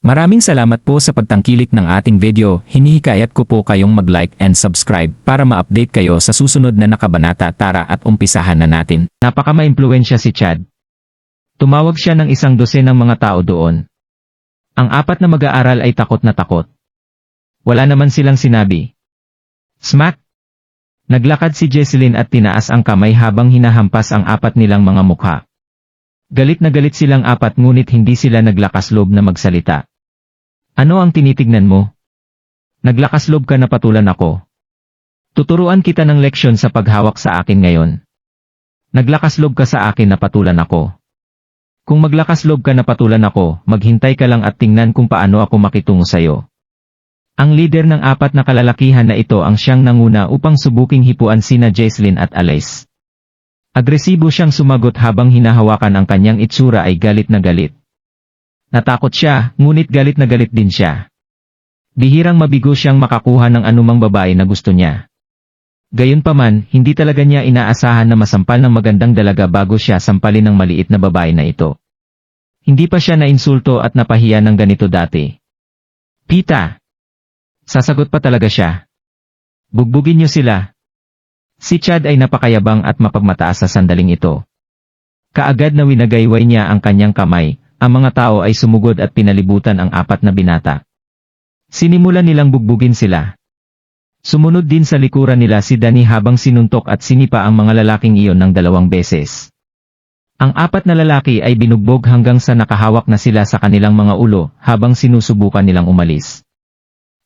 Maraming salamat po sa pagtangkilik ng ating video. Hinihikayat ko po kayong mag-like and subscribe para ma-update kayo sa susunod na nakabanata. Tara at umpisahan na natin. Napaka-maimpluwensya si Chad. Tumawag siya ng 12 ng mga tao doon. Ang 4 na mag-aaral ay takot na takot. Wala naman silang sinabi. Smack! Naglakad si Jesselyn at tinaas ang kamay habang hinahampas ang 4 nilang mga mukha. Galit na galit silang 4 ngunit hindi sila naglakas loob na magsalita. Ano ang tinitignan mo? Naglakas loob ka na patulan ako. Tuturuan kita ng leksyon sa paghawak sa akin ngayon. Naglakas loob ka sa akin na patulan ako. Kung maglakas loob ka na patulan ako, maghintay ka lang at tingnan kung paano ako makitungo sa'yo. Ang lider ng 4 na kalalakihan na ito ang siyang nanguna upang subuking hipuan sina Jesselyn at Alice. Agresibo siyang sumagot habang hinahawakan ang kanyang itsura ay galit na galit. Natakot siya, ngunit galit na galit din siya. Bihirang mabigo siyang makakuha ng anumang babae na gusto niya. Gayunpaman, hindi talaga niya inaasahan na masampal ng magandang dalaga bago siya sampalin ng maliit na babae na ito. Hindi pa siya nainsulto at napahiya ng ganito dati. Pita! Sasagot pa talaga siya. Bugbugin niyo sila. Si Chad ay napakayabang at mapagmataas sa sandaling ito. Kaagad na winagayway niya ang kanyang kamay, ang mga tao ay sumugod at pinalibutan ang 4 na binata. Sinimulan nilang bugbugin sila. Sumunod din sa likuran nila si Danny habang sinuntok at sinipa ang mga lalaking iyon ng 2 beses. Ang 4 na lalaki ay binugbog hanggang sa nakahawak na sila sa kanilang mga ulo habang sinusubukan nilang umalis.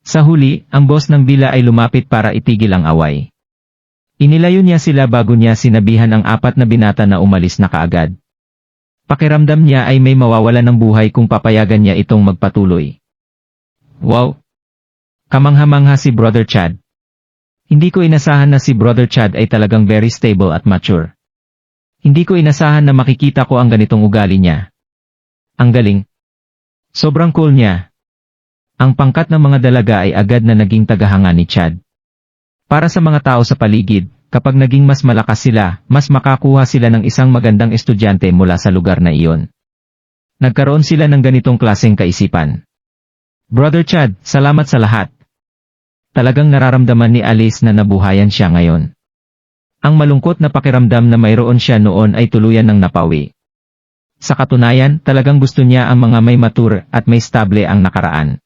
Sa huli, ang boss ng bila ay lumapit para itigil ang away. Inilayo niya sila bago niya sinabihan ang 4 na binata na umalis na kaagad. Pakiramdam niya ay may mawawala ng buhay kung papayagan niya itong magpatuloy. Wow! Kamangha-mangha si Brother Chad. Hindi ko inasahan na si Brother Chad ay talagang very stable at mature. Hindi ko inasahan na makikita ko ang ganitong ugali niya. Ang galing. Sobrang cool niya. Ang pangkat ng mga dalaga ay agad na naging tagahanga ni Chad. Para sa mga tao sa paligid, kapag naging mas malakas sila, mas makakuha sila ng isang magandang estudyante mula sa lugar na iyon. Nagkaroon sila ng ganitong klaseng kaisipan. Brother Chad, salamat sa lahat. Talagang nararamdaman ni Alice na nabuhayan siya ngayon. Ang malungkot na pakiramdam na mayroon siya noon ay tuluyan ng napawi. Sa katunayan, talagang gusto niya ang mga may mature at may stable ang nakaraan.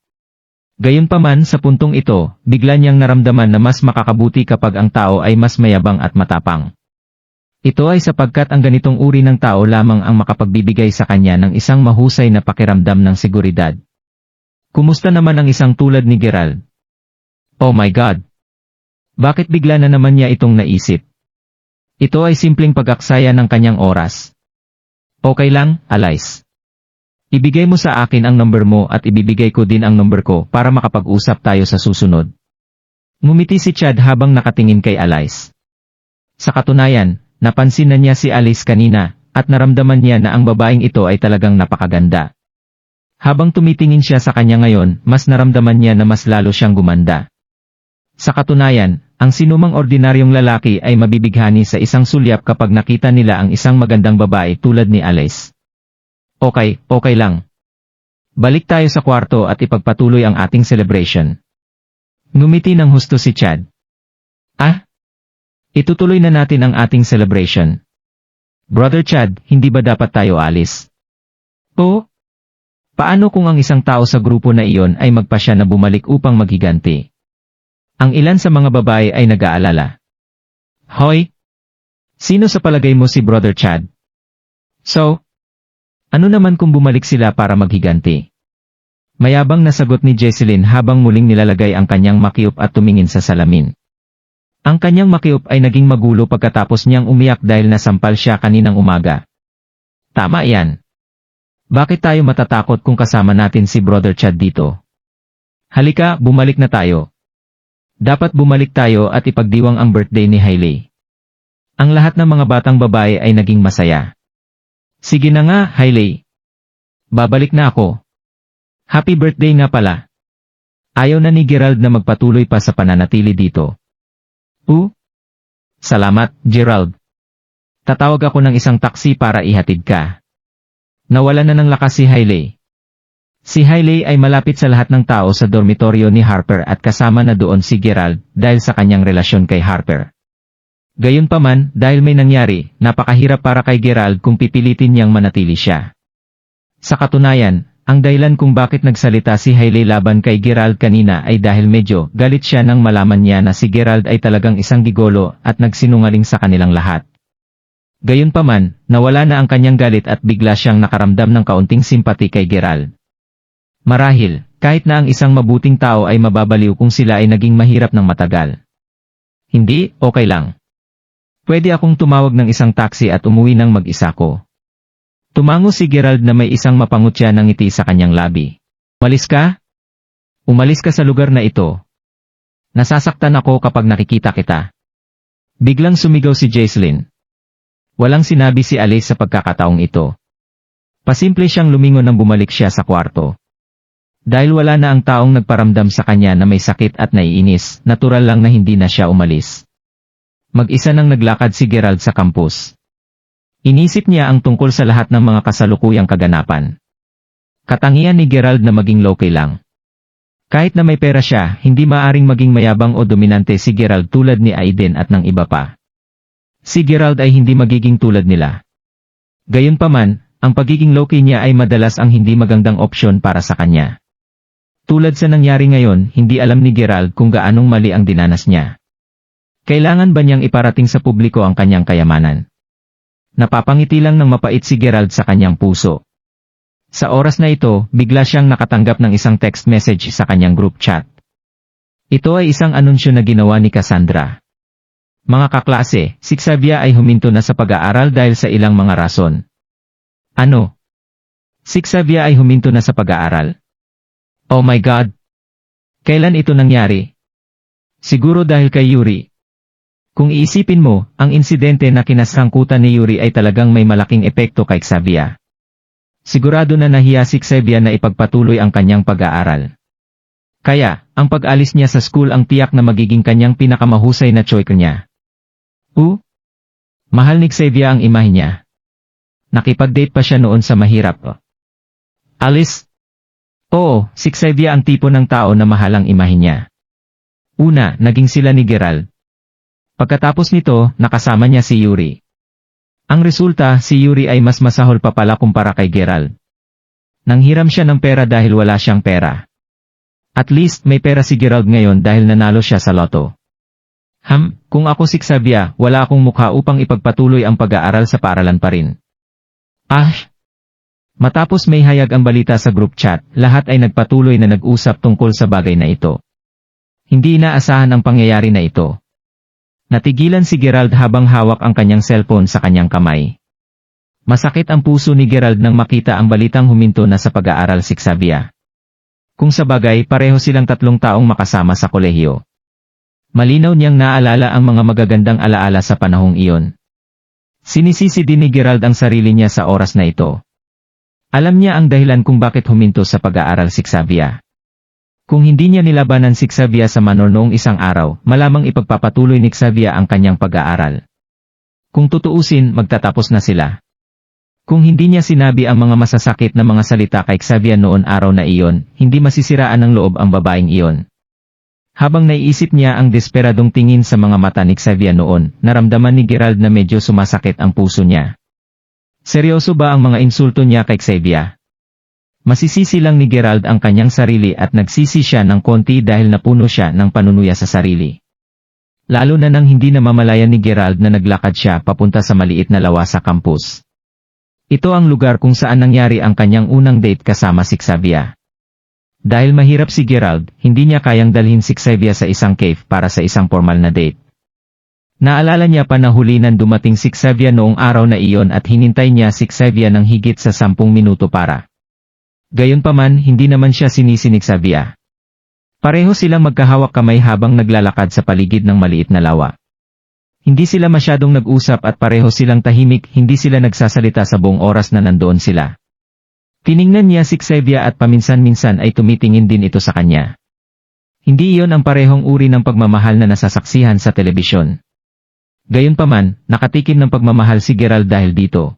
Gayunpaman sa puntong ito, bigla niyang naramdaman na mas makakabuti kapag ang tao ay mas mayabang at matapang. Ito ay sapagkat ang ganitong uri ng tao lamang ang makapagbibigay sa kanya ng isang mahusay na pakiramdam ng seguridad. Kumusta naman ang isang tulad ni Gerald? Oh my God! Bakit bigla na naman niya itong naisip? Ito ay simpleng pag-aksaya ng kanyang oras. Okay lang, Alice. Ibigay mo sa akin ang number mo at ibibigay ko din ang number ko para makapag-usap tayo sa susunod. Ngumiti si Chad habang nakatingin kay Alice. Sa katunayan, napansin na niya si Alice kanina, at naramdaman niya na ang babaeng ito ay talagang napakaganda. Habang tumitingin siya sa kanya ngayon, mas naramdaman niya na mas lalo siyang gumanda. Sa katunayan, ang sinumang ordinaryong lalaki ay mabibighani sa isang sulyap kapag nakita nila ang isang magandang babae tulad ni Alice. Okay lang. Balik tayo sa kwarto at ipagpatuloy ang ating celebration. Ngumiti ng husto si Chad. Itutuloy na natin ang ating celebration. Brother Chad, hindi ba dapat tayo alis? Oo? Paano kung ang isang tao sa grupo na iyon ay magpasya na bumalik upang maghiganti? Ang ilan sa mga babae ay nag-aalala. Hoy! Sino sa palagay mo si Brother Chad? So, ano naman kung bumalik sila para maghiganti? Mayabang na sagot ni Jesselyn habang muling nilalagay ang kanyang makiup at tumingin sa salamin. Ang kanyang makiup ay naging magulo pagkatapos niyang umiyak dahil nasampal siya kaninang umaga. Tama yan. Bakit tayo matatakot kung kasama natin si Brother Chad dito? Halika, bumalik na tayo. Dapat bumalik tayo at ipagdiwang ang birthday ni Hailey. Ang lahat ng mga batang babae ay naging masaya. Sige na nga, Hailey. Babalik na ako. Happy birthday nga pala. Ayaw na ni Gerald na magpatuloy pa sa pananatili dito. Salamat, Gerald. Tatawag ako ng isang taxi para ihatid ka. Nawala na ng lakas si Hailey. Si Hailey ay malapit sa lahat ng tao sa dormitoryo ni Harper at kasama na doon si Gerald dahil sa kanyang relasyon kay Harper. Gayunpaman, dahil may nangyari, napakahirap para kay Gerald kung pipilitin niyang manatili siya. Sa katunayan, ang dahilan kung bakit nagsalita si Hailey laban kay Gerald kanina ay dahil medyo galit siya nang malaman niya na si Gerald ay talagang isang gigolo at nagsinungaling sa kanilang lahat. Gayunpaman, nawala na ang kanyang galit at bigla siyang nakaramdam ng kaunting simpati kay Gerald. Marahil, kahit na ang isang mabuting tao ay mababaliw kung sila ay naging mahirap ng matagal. Hindi, okay lang. Pwede akong tumawag ng isang taxi at umuwi ng mag-isa ko. Tumango si Gerald na may isang mapangutya ng ngiti sa kanyang labi. Umalis ka? Umalis ka sa lugar na ito. Nasasaktan ako kapag nakikita kita. Biglang sumigaw si Jaislyn. Walang sinabi si Alice sa pagkakataong ito. Pasimple siyang lumingon nang bumalik siya sa kwarto. Dahil wala na ang taong nagparamdam sa kanya na may sakit at naiinis, natural lang na hindi na siya umalis. Mag-isa nang naglakad si Gerald sa campus. Inisip niya ang tungkol sa lahat ng mga kasalukuyang kaganapan. Katangian ni Gerald na maging low-key lang. Kahit na may pera siya, hindi maaring maging mayabang o dominante si Gerald tulad ni Aiden at ng iba pa. Si Gerald ay hindi magiging tulad nila. Gayunpaman, ang pagiging low-key niya ay madalas ang hindi magandang opsyon para sa kanya. Tulad sa nangyari ngayon, hindi alam ni Gerald kung gaanong mali ang dinanas niya. Kailangan ba niyang iparating sa publiko ang kanyang kayamanan? Napapangiti lang ng mapait si Gerald sa kanyang puso. Sa oras na ito, bigla siyang nakatanggap ng isang text message sa kanyang group chat. Ito ay isang anunsyo na ginawa ni Cassandra. Mga kaklase, si Xavier ay huminto na sa pag-aaral dahil sa ilang mga rason. Ano? Si Xavier ay huminto na sa pag-aaral? Oh my God! Kailan ito nangyari? Siguro dahil kay Yuri. Kung iisipin mo, ang insidente na kinasangkutan ni Yuri ay talagang may malaking epekto kay Xavier. Sigurado na nahiya si Xavier na ipagpatuloy ang kanyang pag-aaral. Kaya, ang pag-alis niya sa school ang tiyak na magiging kanyang pinakamahusay na choice niya. Mahal ni Xavier ang imahe niya. Nakipag-date pa siya noon sa mahirap. Alice? Oo, si Xavier ang tipo ng tao na mahal ang imahe niya. Una, naging sila ni Gerald. Pagkatapos nito, nakasama niya si Yuri. Ang resulta, si Yuri ay mas masahol pa pala kumpara kay Gerald. Nanghiram siya ng pera dahil wala siyang pera. At least, may pera si Gerald ngayon dahil nanalo siya sa loto. Kung ako si Xavier, wala akong mukha upang ipagpatuloy ang pag-aaral sa paaralan pa rin. Matapos may hayag ang balita sa group chat, lahat ay nagpatuloy na nag-usap tungkol sa bagay na ito. Hindi inaasahan ang pangyayari na ito. Natigilan si Gerald habang hawak ang kanyang cellphone sa kanyang kamay. Masakit ang puso ni Gerald nang makita ang balitang huminto na sa pag-aaral si Xavier. Kung sa bagay, pareho silang tatlong taong makasama sa kolehiyo. Malinaw niyang naalala ang mga magagandang alaala sa panahong iyon. Sinisisi din ni Gerald ang sarili niya sa oras na ito. Alam niya ang dahilan kung bakit huminto sa pag-aaral si Xavier. Kung hindi niya nilabanan si Xavier sa manor noong isang araw, malamang ipagpapatuloy ni Xavier ang kanyang pag-aaral. Kung tutuusin, magtatapos na sila. Kung hindi niya sinabi ang mga masasakit na mga salita kay Xavier noon araw na iyon, hindi masisiraan ng loob ang babaeng iyon. Habang naiisip niya ang desperadong tingin sa mga mata ni Xavier noon, naramdaman ni Gerald na medyo sumasakit ang puso niya. Seryoso ba ang mga insulto niya kay Xavier? Masisisi lang ni Gerald ang kanyang sarili at nagsisi siya ng konti dahil napuno siya ng panunuya sa sarili. Lalo na nang hindi namamalayan ni Gerald na naglakad siya papunta sa maliit na lawa sa campus. Ito ang lugar kung saan nangyari ang kanyang unang date kasama si Xavier. Dahil mahirap si Gerald, hindi niya kayang dalhin si Xavier sa isang cave para sa isang formal na date. Naalala niya pa na huli nang dumating si Xavier noong araw na iyon at hinintay niya si Xavier ng higit sa 10 minuto para. Gayunpaman, hindi naman siya sinisi ni Xavier. Pareho silang magkahawak kamay habang naglalakad sa paligid ng maliit na lawa. Hindi sila masyadong nag-usap at pareho silang tahimik, hindi sila nagsasalita sa buong oras na nandoon sila. Tiningnan niya si Xavier at paminsan-minsan ay tumitingin din ito sa kanya. Hindi iyon ang parehong uri ng pagmamahal na nasasaksihan sa telebisyon. Gayunpaman, nakatikim ng pagmamahal si Gerald dahil dito.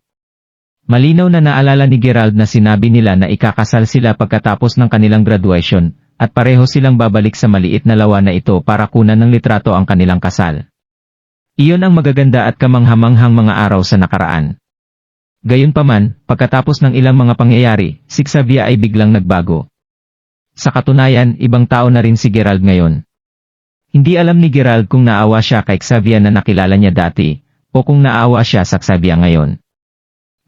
Malinaw na naalala ni Gerald na sinabi nila na ikakasal sila pagkatapos ng kanilang graduation, at pareho silang babalik sa maliit na lawa na ito para kunan ng litrato ang kanilang kasal. Iyon ang magaganda at kamanghamanghang mga araw sa nakaraan. Gayunpaman, pagkatapos ng ilang mga pangyayari, si Xavier ay biglang nagbago. Sa katunayan, ibang tao na rin si Gerald ngayon. Hindi alam ni Gerald kung naawa siya kay Xavier na nakilala niya dati, o kung naawa siya sa Xavier ngayon.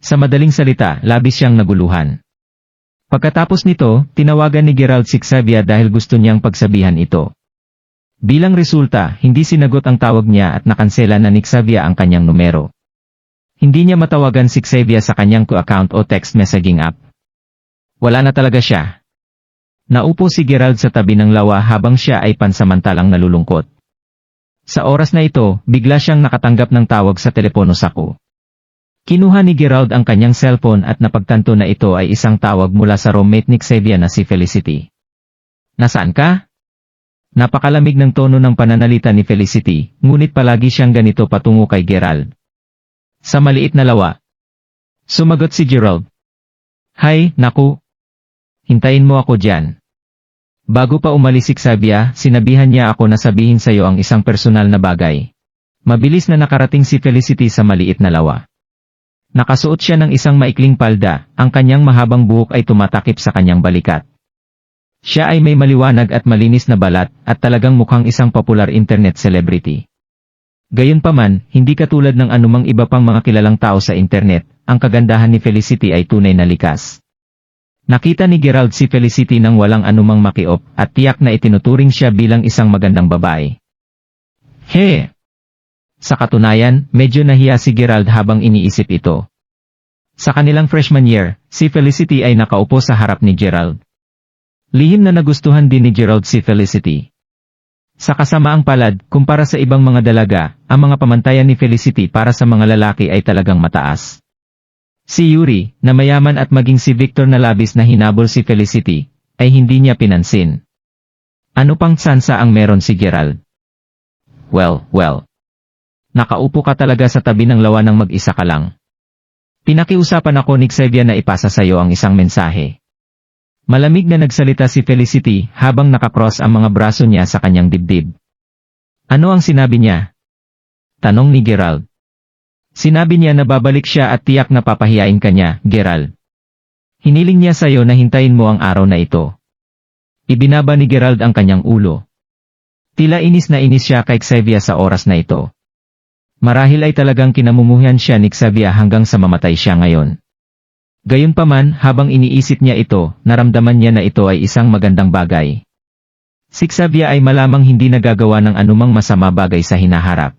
Sa madaling salita, labis siyang naguluhan. Pagkatapos nito, tinawagan ni Gerald si Xavier dahil gusto niyang pagsabihan ito. Bilang resulta, hindi sinagot ang tawag niya at nakansela na ni Xavier ang kanyang numero. Hindi niya matawagan si Xavier sa kanyang account o text messaging app. Wala na talaga siya. Naupo si Gerald sa tabi ng lawa habang siya ay pansamantalang nalulungkot. Sa oras na ito, bigla siyang nakatanggap ng tawag sa telepono sako. Kinuha ni Gerald ang kanyang cellphone at napagtanto na ito ay isang tawag mula sa roommate ni Xavier na si Felicity. Nasaan ka? Napakalamig ng tono ng pananalita ni Felicity, ngunit palagi siyang ganito patungo kay Gerald. Sa maliit na lawa. Sumagot si Gerald. Hay, naku. Hintayin mo ako dyan. Bago pa umalis si Xavier, sinabihan niya ako na sabihin sa'yo ang isang personal na bagay. Mabilis na nakarating si Felicity sa maliit na lawa. Nakasuot siya ng isang maikling palda, ang kanyang mahabang buhok ay tumatakip sa kanyang balikat. Siya ay may maliwanag at malinis na balat, at talagang mukhang isang popular internet celebrity. Gayunpaman, hindi katulad ng anumang iba pang mga kilalang tao sa internet, ang kagandahan ni Felicity ay tunay na likas. Nakita ni Gerald si Felicity nang walang anumang makiop, at tiyak na itinuturing siya bilang isang magandang babae. He! Sa katunayan, medyo nahiya si Gerald habang iniisip ito. Sa kanilang freshman year, si Felicity ay nakaupo sa harap ni Gerald. Lihim na nagustuhan din ni Gerald si Felicity. Sa kasamaang palad, kumpara sa ibang mga dalaga, ang mga pamantayan ni Felicity para sa mga lalaki ay talagang mataas. Si Yuri, na mayaman at maging si Victor na labis na hinabol si Felicity, ay hindi niya pinansin. Ano pang tsansa ang meron si Gerald? Well. Nakaupo ka talaga sa tabi ng lawa ng mag-isa ka lang. Pinakiusapan ako ni Xavier na ipasa sa'yo ang isang mensahe. Malamig na nagsalita si Felicity habang nakakross ang mga braso niya sa kanyang dibdib. Ano ang sinabi niya? Tanong ni Gerald. Sinabi niya na babalik siya at tiyak na papahiyain ka niya, Gerald. Hiniling niya sa'yo na hintayin mo ang araw na ito. Ibinaba ni Gerald ang kanyang ulo. Tila inis na inis siya kay Xavier sa oras na ito. Marahil ay talagang kinamumuhian siya ni Xavier hanggang sa mamatay siya ngayon. Gayunpaman, habang iniisip niya ito, naramdaman niya na ito ay isang magandang bagay. Si Xavier ay malamang hindi nagagawa ng anumang masama bagay sa hinaharap.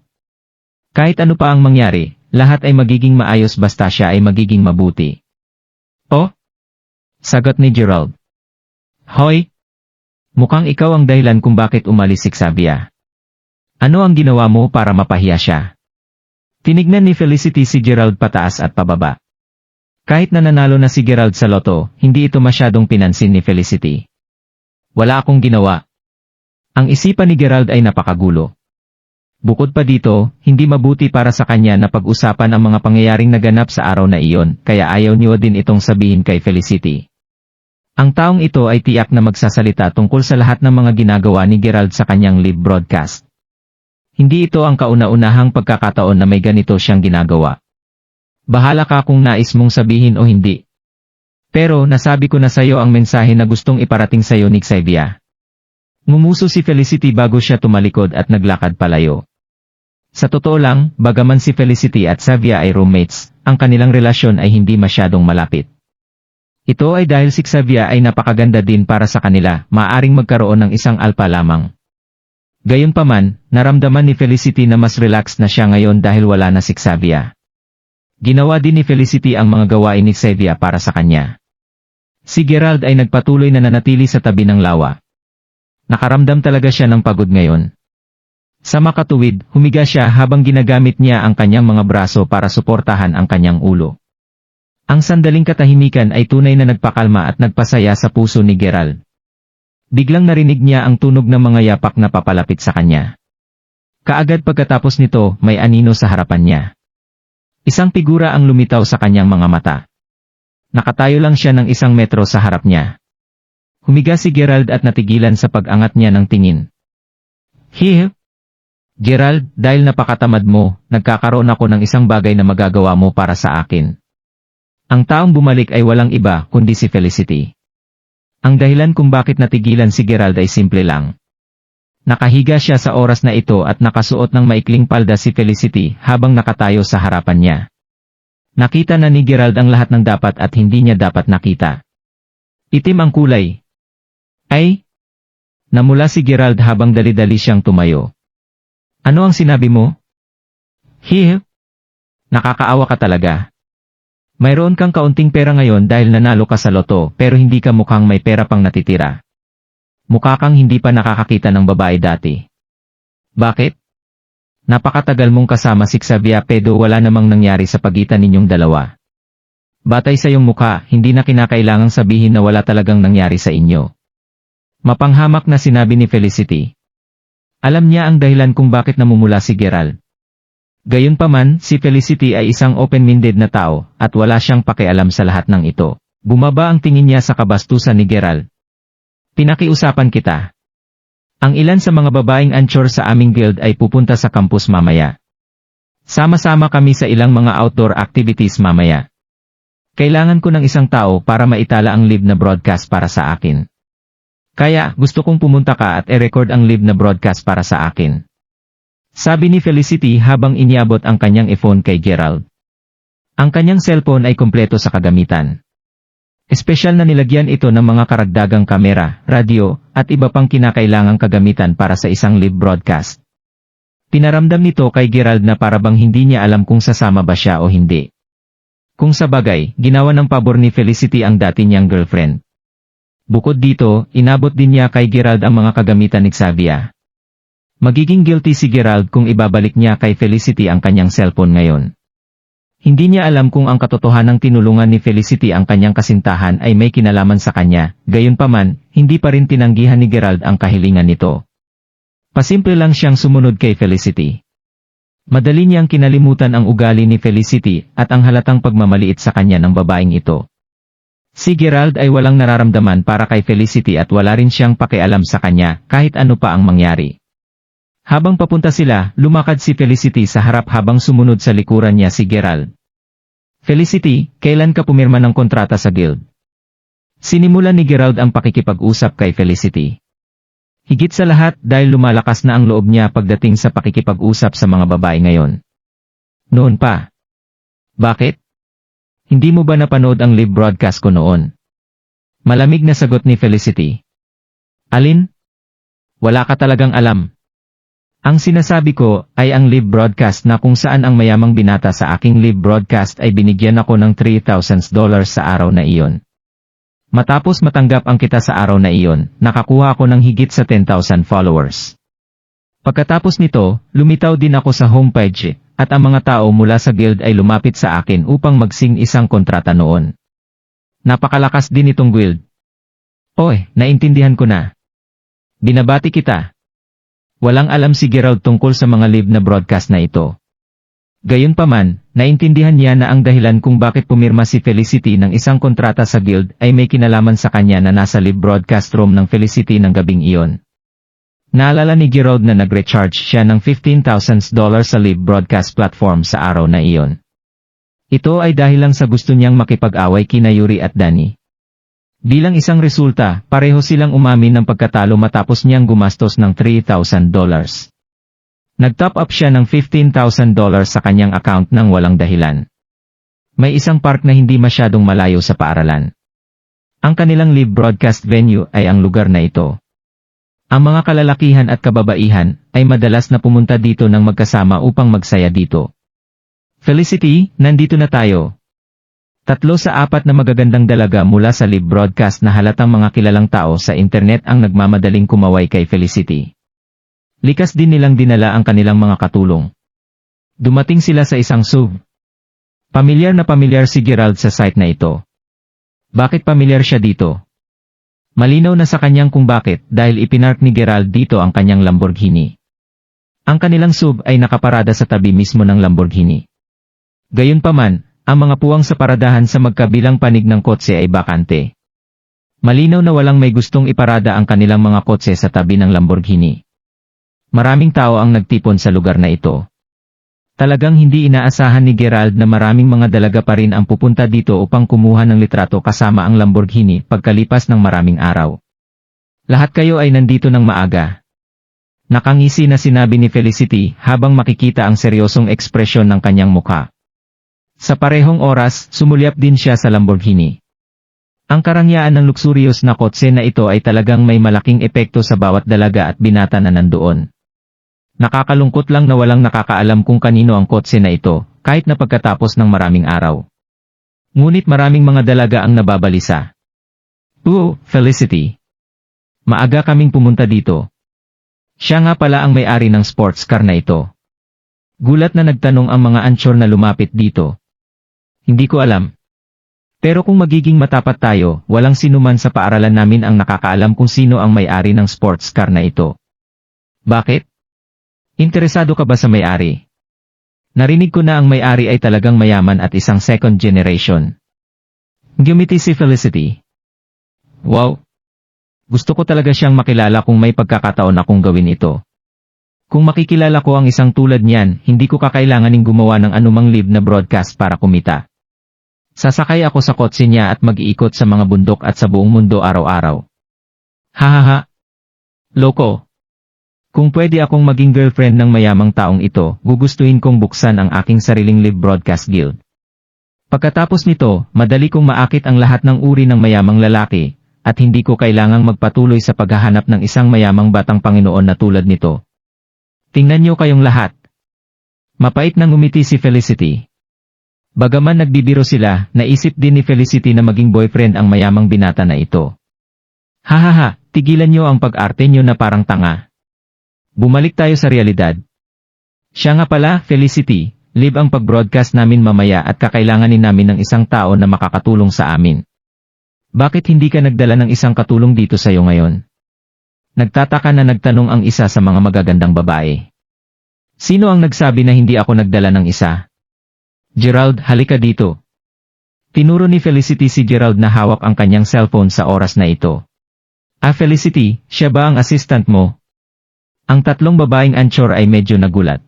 Kahit ano pa ang mangyari, lahat ay magiging maayos basta siya ay magiging mabuti. Oh? Sagot ni Gerald. Hoy! Mukhang ikaw ang dahilan kung bakit umalis si Xavier. Ano ang ginawa mo para mapahiya siya? Tinignan ni Felicity si Gerald pataas at pababa. Kahit na nanalo na si Gerald sa loto, hindi ito masyadong pinansin ni Felicity. Wala akong ginawa. Ang isipan ni Gerald ay napakagulo. Bukod pa dito, hindi mabuti para sa kanya na pag-usapan ang mga pangyayaring naganap sa araw na iyon, kaya ayaw niya din itong sabihin kay Felicity. Ang taong ito ay tiyak na magsasalita tungkol sa lahat ng mga ginagawa ni Gerald sa kanyang live broadcast. Hindi ito ang kauna-unahang pagkakataon na may ganito siyang ginagawa. Bahala ka kung nais mong sabihin o hindi. Pero nasabi ko na sayo ang mensahe na gustong iparating sayo ni Xavier. Ngumuso si Felicity bago siya tumalikod at naglakad palayo. Sa totoo lang, bagaman si Felicity at Xavier ay roommates, ang kanilang relasyon ay hindi masyadong malapit. Ito ay dahil si Xavier ay napakaganda din para sa kanila, maaaring magkaroon ng isang alpa lamang. Gayunpaman, naramdaman ni Felicity na mas relaxed na siya ngayon dahil wala na si Xavier. Ginawa din ni Felicity ang mga gawain ni Xavier para sa kanya. Si Gerald ay nagpatuloy na nanatili sa tabi ng lawa. Nakaramdam talaga siya ng pagod ngayon. Sa makatuwid, humiga siya habang ginagamit niya ang kanyang mga braso para suportahan ang kanyang ulo. Ang sandaling katahimikan ay tunay na nagpakalma at nagpasaya sa puso ni Gerald. Biglang narinig niya ang tunog ng mga yapak na papalapit sa kanya. Kaagad pagkatapos nito, may anino sa harapan niya. Isang figura ang lumitaw sa kanyang mga mata. Nakatayo lang siya ng 1 metro sa harap niya. Humiga si Gerald at natigilan sa pag-angat niya ng tingin. Gerald, dahil napakatamad mo, nagkakaroon ako ng isang bagay na magagawa mo para sa akin. Ang taong bumalik ay walang iba kundi si Felicity. Ang dahilan kung bakit natigilan si Gerald ay simple lang. Nakahiga siya sa oras na ito at nakasuot ng maikling palda si Felicity habang nakatayo sa harapan niya. Nakita na ni Gerald ang lahat ng dapat at hindi niya dapat nakita. Itim ang kulay. Ay! Namula si Gerald habang dali-dali siyang tumayo. Ano ang sinabi mo? Nakakaawa ka talaga. Mayroon kang kaunting pera ngayon dahil nanalo ka sa loto pero hindi ka mukhang may pera pang natitira. Mukha kang hindi pa nakakakita ng babae dati. Bakit? Napakatagal mong kasama si Xavier pero wala namang nangyari sa pagitan ninyong dalawa. Batay sa iyong mukha, hindi na kinakailangang sabihin na wala talagang nangyari sa inyo. Mapanghamak na sinabi ni Felicity. Alam niya ang dahilan kung bakit namumula si Gerald. Gayunpaman, si Felicity ay isang open-minded na tao, at wala siyang pakialam sa lahat ng ito. Bumaba ang tingin niya sa kabastusan ni Gerald. Pinakiusapan kita. Ang ilan sa mga babaeng anchor sa aming guild ay pupunta sa campus mamaya. Sama-sama kami sa ilang mga outdoor activities mamaya. Kailangan ko ng isang tao para maitala ang live na broadcast para sa akin. Kaya, gusto kong pumunta ka at i-record ang live na broadcast para sa akin. Sabi ni Felicity habang iniabot ang kanyang iPhone kay Gerald. Ang kanyang cellphone ay kumpleto sa kagamitan. Espesyal na nilagyan ito ng mga karagdagang kamera, radio, at iba pang kinakailangang kagamitan para sa isang live broadcast. Pinaramdam nito kay Gerald na parabang hindi niya alam kung sasama ba siya o hindi. Kung sa bagay, ginawa ng pabor ni Felicity ang dati niyang girlfriend. Bukod dito, inabot din niya kay Gerald ang mga kagamitan ni Xavier. Magiging guilty si Gerald kung ibabalik niya kay Felicity ang kanyang cellphone ngayon. Hindi niya alam kung ang katotohanang tinulungan ni Felicity ang kanyang kasintahan ay may kinalaman sa kanya, gayunpaman, hindi pa rin tinanggihan ni Gerald ang kahilingan nito. Pasimple lang siyang sumunod kay Felicity. Madali niyang kinalimutan ang ugali ni Felicity at ang halatang pagmamaliit sa kanya ng babaeng ito. Si Gerald ay walang nararamdaman para kay Felicity at wala rin siyang pakialam sa kanya kahit ano pa ang mangyari. Habang papunta sila, lumakad si Felicity sa harap habang sumunod sa likuran niya si Gerald. Felicity, kailan ka pumirma ng kontrata sa guild? Sinimulan ni Gerald ang pakikipag-usap kay Felicity. Higit sa lahat dahil lumalakas na ang loob niya pagdating sa pakikipag-usap sa mga babae ngayon. Noon pa. Bakit? Hindi mo ba napanood ang live broadcast ko noon? Malamig na sagot ni Felicity. Alin? Wala ka talagang alam. Ang sinasabi ko ay ang live broadcast na kung saan ang mayamang binata sa aking live broadcast ay binigyan ako ng $3,000 sa araw na iyon. Matapos matanggap ang kita sa araw na iyon, nakakuha ako ng higit sa 10,000 followers. Pagkatapos nito, lumitaw din ako sa homepage, at ang mga tao mula sa guild ay lumapit sa akin upang magsing isang kontrata noon. Napakalakas din itong guild. Oy, naintindihan ko na. Binabati kita. Walang alam si Gerald tungkol sa mga live na broadcast na ito. Gayunpaman, naintindihan niya na ang dahilan kung bakit pumirma si Felicity ng isang kontrata sa guild ay may kinalaman sa kanya na nasa live broadcast room ng Felicity ng gabing iyon. Naalala ni Gerald na nag-recharge siya ng $15,000 sa live broadcast platform sa araw na iyon. Ito ay dahil lang sa gusto niyang makipag-away kina Yuri at Danny. Bilang isang resulta, pareho silang umamin ng pagkatalo matapos niyang gumastos ng $3,000. Nag-top up siya ng $15,000 sa kanyang account nang walang dahilan. May isang park na hindi masyadong malayo sa paaralan. Ang kanilang live broadcast venue ay ang lugar na ito. Ang mga kalalakihan at kababaihan ay madalas na pumunta dito ng magkasama upang magsaya dito. Felicity, nandito na tayo. 3 sa 4 na magagandang dalaga mula sa live broadcast na halatang mga kilalang tao sa internet ang nagmamadaling kumaway kay Felicity. Likas din nilang dinala ang kanilang mga katulong. Dumating sila sa isang SUV. Pamilyar na pamilyar si Gerald sa site na ito. Bakit pamilyar siya dito? Malinaw na sa kanyang kung bakit dahil ipinark ni Gerald dito ang kanyang Lamborghini. Ang kanilang SUV ay nakaparada sa tabi mismo ng Lamborghini. Gayunpaman, ang mga puwang sa paradahan sa magkabilang panig ng kotse ay bakante. Malinaw na walang may gustong iparada ang kanilang mga kotse sa tabi ng Lamborghini. Maraming tao ang nagtipon sa lugar na ito. Talagang hindi inaasahan ni Gerald na maraming mga dalaga pa rin ang pupunta dito upang kumuha ng litrato kasama ang Lamborghini pagkalipas ng maraming araw. Lahat kayo ay nandito ng maaga. Nakangisi na sinabi ni Felicity habang makikita ang seryosong ekspresyon ng kanyang mukha. Sa parehong oras, sumulyap din siya sa Lamborghini. Ang karangyaan ng luxurious na kotse na ito ay talagang may malaking epekto sa bawat dalaga at binata na nandoon. Nakakalungkot lang na walang nakakaalam kung kanino ang kotse na ito, kahit na pagkatapos ng maraming araw. Ngunit maraming mga dalaga ang nababalisa. Felicity. Maaga kaming pumunta dito. Siya nga pala ang may-ari ng sports car na ito. Gulat na nagtanong ang mga anchor na lumapit dito. Hindi ko alam. Pero kung magiging matapat tayo, walang sinuman sa paaralan namin ang nakakaalam kung sino ang may-ari ng sports car na ito. Bakit? Interesado ka ba sa may-ari? Narinig ko na ang may-ari ay talagang mayaman at isang second generation. Gumiti si Felicity. Wow! Gusto ko talaga siyang makilala kung may pagkakataon akong gawin ito. Kung makikilala ko ang isang tulad niyan, hindi ko kakailanganing gumawa ng anumang live na broadcast para kumita. Sasakay ako sa kotse niya at mag-iikot sa mga bundok at sa buong mundo araw-araw. Hahaha! Loko! Kung pwede akong maging girlfriend ng mayamang taong ito, gugustuhin kong buksan ang aking sariling live broadcast guild. Pagkatapos nito, madali kong maakit ang lahat ng uri ng mayamang lalaki, at hindi ko kailangang magpatuloy sa paghahanap ng isang mayamang batang Panginoon na tulad nito. Tingnan niyo kayong lahat. Mapait nang ngumiti si Felicity. Bagaman nagbibiro sila, naisip din ni Felicity na maging boyfriend ang mayamang binata na ito. Hahaha, tigilan niyo ang pag-arte niyo na parang tanga. Bumalik tayo sa realidad. Siya nga pala, Felicity, live ang pag-broadcast namin mamaya at kakailanganin namin ng isang tao na makakatulong sa amin. Bakit hindi ka nagdala ng isang katulong dito sa'yo ngayon? Nagtataka na nagtanong ang isa sa mga magagandang babae. Sino ang nagsabi na hindi ako nagdala ng isa? Gerald, halika dito. Tinuro ni Felicity si Gerald na hawak ang kanyang cellphone sa oras na ito. Felicity, siya ba ang assistant mo? Ang tatlong babaeng anchor ay medyo nagulat.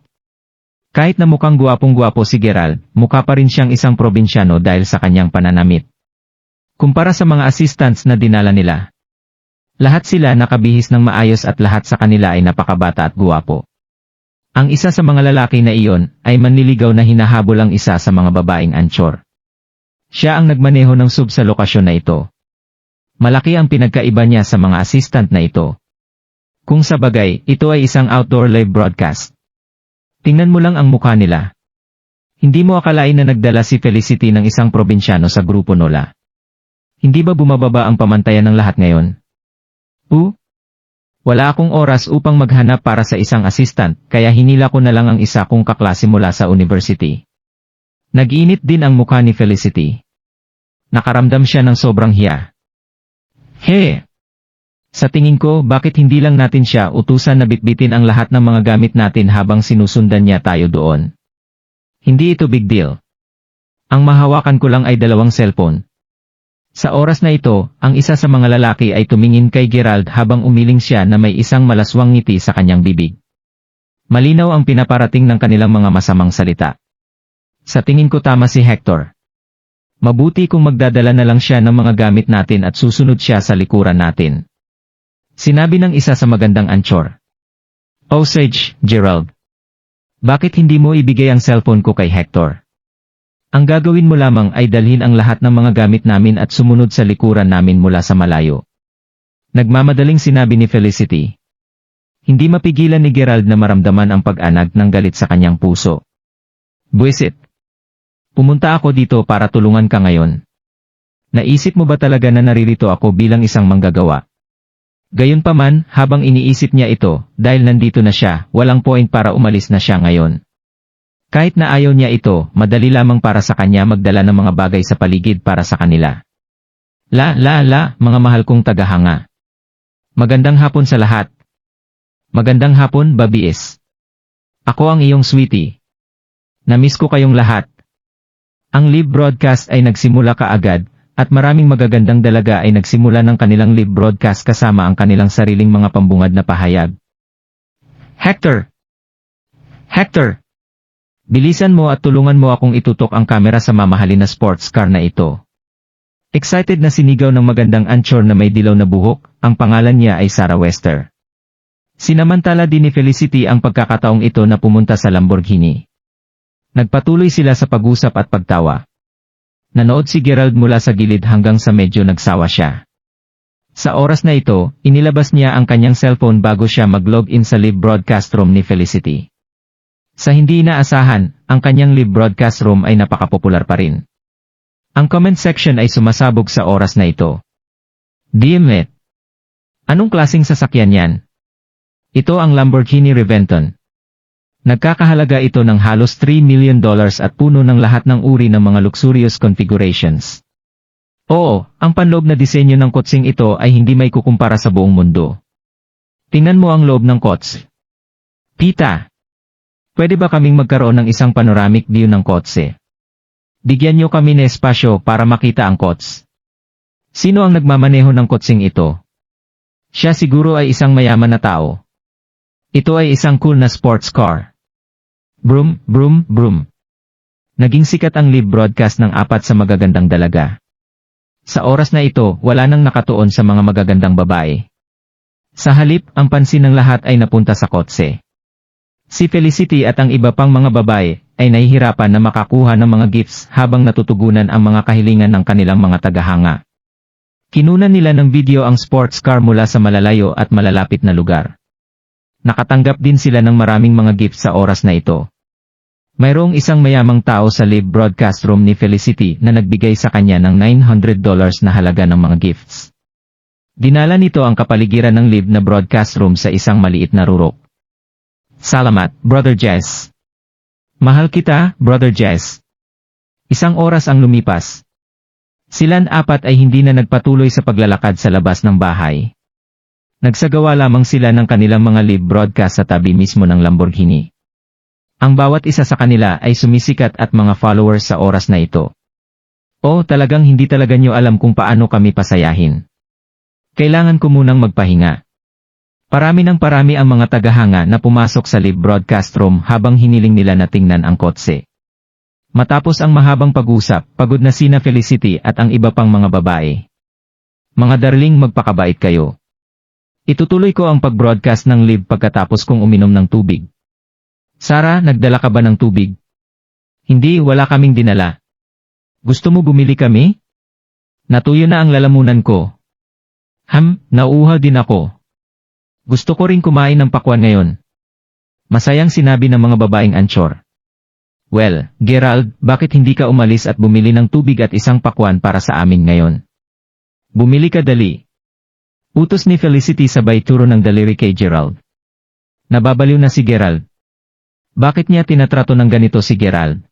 Kahit na mukhang guwapong-guwapo si Gerald, mukha pa rin siyang isang probinsyano dahil sa kanyang pananamit. Kumpara sa mga assistants na dinala nila. Lahat sila nakabihis ng maayos at lahat sa kanila ay napakabata at guwapo. Ang isa sa mga lalaki na iyon ay manliligaw na hinahabol ang isa sa mga babaeng anchor. Siya ang nagmaneho ng sub sa lokasyon na ito. Malaki ang pinagkaiba niya sa mga assistant na ito. Kung sa bagay, ito ay isang outdoor live broadcast. Tingnan mo lang ang mukha nila. Hindi mo akalain na nagdala si Felicity ng isang probinsyano sa grupo Nola. Hindi ba bumababa ang pamantayan ng lahat ngayon? Wala akong oras upang maghanap para sa isang assistant, kaya hinila ko na lang ang isa kong kaklase mula sa university. Nag-init din ang mukha ni Felicity. Nakaramdam siya ng sobrang hiya. Sa tingin ko, bakit hindi lang natin siya utusan na bitbitin ang lahat ng mga gamit natin habang sinusundan niya tayo doon? Hindi ito big deal. Ang mahawakan ko lang ay 2 cellphone. Sa oras na ito, ang isa sa mga lalaki ay tumingin kay Gerald habang umiling siya na may isang malaswang ngiti sa kanyang bibig. Malinaw ang pinaparating ng kanilang mga masamang salita. Sa tingin ko tama si Hector. Mabuti kung magdadala na lang siya ng mga gamit natin at susunod siya sa likuran natin. Sinabi ng isa sa magandang anchor. Sage, Gerald. Bakit hindi mo ibigay ang cellphone ko kay Hector? Ang gagawin mo lamang ay dalhin ang lahat ng mga gamit namin at sumunod sa likuran namin mula sa malayo. Nagmamadaling sinabi ni Felicity. Hindi mapigilan ni Gerald na maramdaman ang pag-anag ng galit sa kanyang puso. Buwisit. Pumunta ako dito para tulungan ka ngayon. Naisip mo ba talaga na naririto ako bilang isang manggagawa? Gayunpaman, habang iniisip niya ito, dahil nandito na siya, walang point para umalis na siya ngayon. Kahit na ayaw niya ito, madali lamang para sa kanya magdala ng mga bagay sa paligid para sa kanila. Mga mahal kong tagahanga. Magandang hapon sa lahat. Magandang hapon, babies. Ako ang iyong sweetie. Namiss ko kayong lahat. Ang live broadcast ay nagsimula kaagad, at maraming magagandang dalaga ay nagsimula ng kanilang live broadcast kasama ang kanilang sariling mga pambungad na pahayag. Hector! Hector! Bilisan mo at tulungan mo akong itutok ang kamera sa mamahalin na sports car na ito. Excited na sinigaw ng magandang anchor na may dilaw na buhok, ang pangalan niya ay Sarah Wester. Sinamantala din ni Felicity ang pagkakataong ito na pumunta sa Lamborghini. Nagpatuloy sila sa pag-usap at pagtawa. Nanood si Gerald mula sa gilid hanggang sa medyo nagsawa siya. Sa oras na ito, inilabas niya ang kanyang cellphone bago siya mag-login sa live broadcast room ni Felicity. Sa hindi inaasahan, ang kanyang live broadcast room ay napakapopular pa rin. Ang comment section ay sumasabog sa oras na ito. DMet. Anong klaseng sasakyan yan? Ito ang Lamborghini Reventon. Nagkakahalaga ito ng halos $3 million at puno ng lahat ng uri ng mga luxurious configurations. Oo, ang panloob na disenyo ng kotseng ito ay hindi may kukumpara sa buong mundo. Tingnan mo ang loob ng kots. Pita! Pwede ba kaming magkaroon ng isang panoramic view ng kotse? Bigyan niyo kami ng espasyo para makita ang kots. Sino ang nagmamaneho ng kotseng ito? Siya siguro ay isang mayaman na tao. Ito ay isang cool na sports car. Broom, broom, broom. Naging sikat ang live broadcast ng 4 sa magagandang dalaga. Sa oras na ito, wala nang nakatuon sa mga magagandang babae. Sa halip, ang pansin ng lahat ay napunta sa kotse. Si Felicity at ang iba pang mga babae ay nahihirapan na makakuha ng mga gifts habang natutugunan ang mga kahilingan ng kanilang mga tagahanga. Kinunan nila ng video ang sports car mula sa malalayo at malalapit na lugar. Nakatanggap din sila ng maraming mga gifts sa oras na ito. Mayroong isang mayamang tao sa live broadcast room ni Felicity na nagbigay sa kanya ng $900 na halaga ng mga gifts. Dinala nito ang kapaligiran ng live na broadcast room sa isang maliit na rurok. Salamat, Brother Jess. Mahal kita, Brother Jess. Isang oras ang lumipas. Silang 4 ay hindi na nagpatuloy sa paglalakad sa labas ng bahay. Nagsagawa lamang sila ng kanilang mga live broadcast sa tabi mismo ng Lamborghini. Ang bawat isa sa kanila ay sumisikat at mga followers sa oras na ito. O talagang hindi talaga nyo alam kung paano kami pasayahin. Kailangan ko munang magpahinga. Parami ang mga tagahanga na pumasok sa live broadcast room habang hiniling nila na tingnan ang kotse. Matapos ang mahabang pag-usap, pagod na sina Felicity at ang iba pang mga babae. Mga darling, magpakabait kayo. Itutuloy ko ang pag-broadcast ng live pagkatapos kong uminom ng tubig. Sarah, nagdala ka ba ng tubig? Hindi, wala kaming dinala. Gusto mo bumili kami? Natuyo na ang lalamunan ko. Nauuhaw din ako. Gusto ko ring kumain ng pakwan ngayon. Masayang sinabi ng mga babaeng anchor. Well, Gerald, bakit hindi ka umalis at bumili ng tubig at isang pakwan para sa amin ngayon? Bumili ka dali. Utos ni Felicity sabay turo ng daliri kay Gerald. Nababaliw na si Gerald. Bakit niya tinatrato ng ganito si Gerald?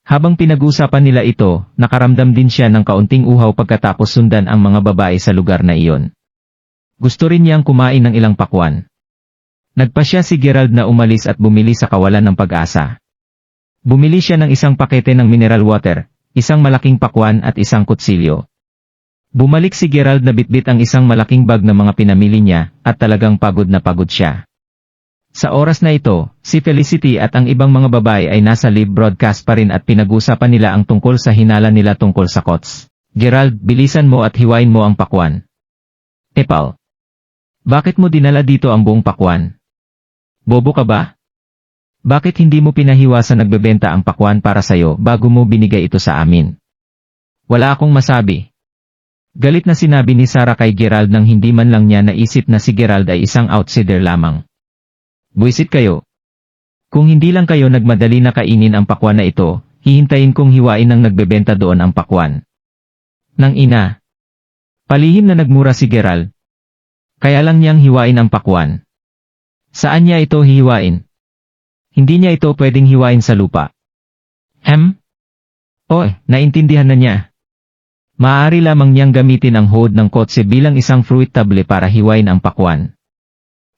Habang pinag-usapan nila ito, nakaramdam din siya ng kaunting uhaw pagkatapos sundan ang mga babae sa lugar na iyon. Gusto rin niyang kumain ng ilang pakwan. Nagpasya si Gerald na umalis at bumili sa kawalan ng pag-asa. Bumili siya ng isang pakete ng mineral water, isang malaking pakwan at isang kutsilyo. Bumalik si Gerald na bitbit ang isang malaking bag na mga pinamili niya, at talagang pagod na pagod siya. Sa oras na ito, si Felicity at ang ibang mga babae ay nasa live broadcast pa rin at pinag-usapan nila ang tungkol sa hinala nila tungkol sa kots. Gerald, bilisan mo at hiwain mo ang pakwan. Epal. Bakit mo dinala dito ang buong pakwan? Bobo ka ba? Bakit hindi mo pinahiwa sa nagbebenta ang pakwan para sayo bago mo binigay ito sa amin? Wala akong masabi. Galit na sinabi ni Sarah kay Gerald nang hindi man lang niya naisip na si Gerald ay isang outsider lamang. Buisit kayo. Kung hindi lang kayo nagmadali na kainin ang pakwan na ito, hihintayin kong hiwain ng nagbebenta doon ang pakwan. Nang ina. Palihim na nagmura si Gerald. Kaya lang niyang hiwain ang pakwan. Saan niya ito hihiwain? Hindi niya ito pwedeng hiwain sa lupa. Naintindihan na niya. Maaari lamang niyang gamitin ang hood ng kotse bilang isang fruit table para hiwain ang pakwan.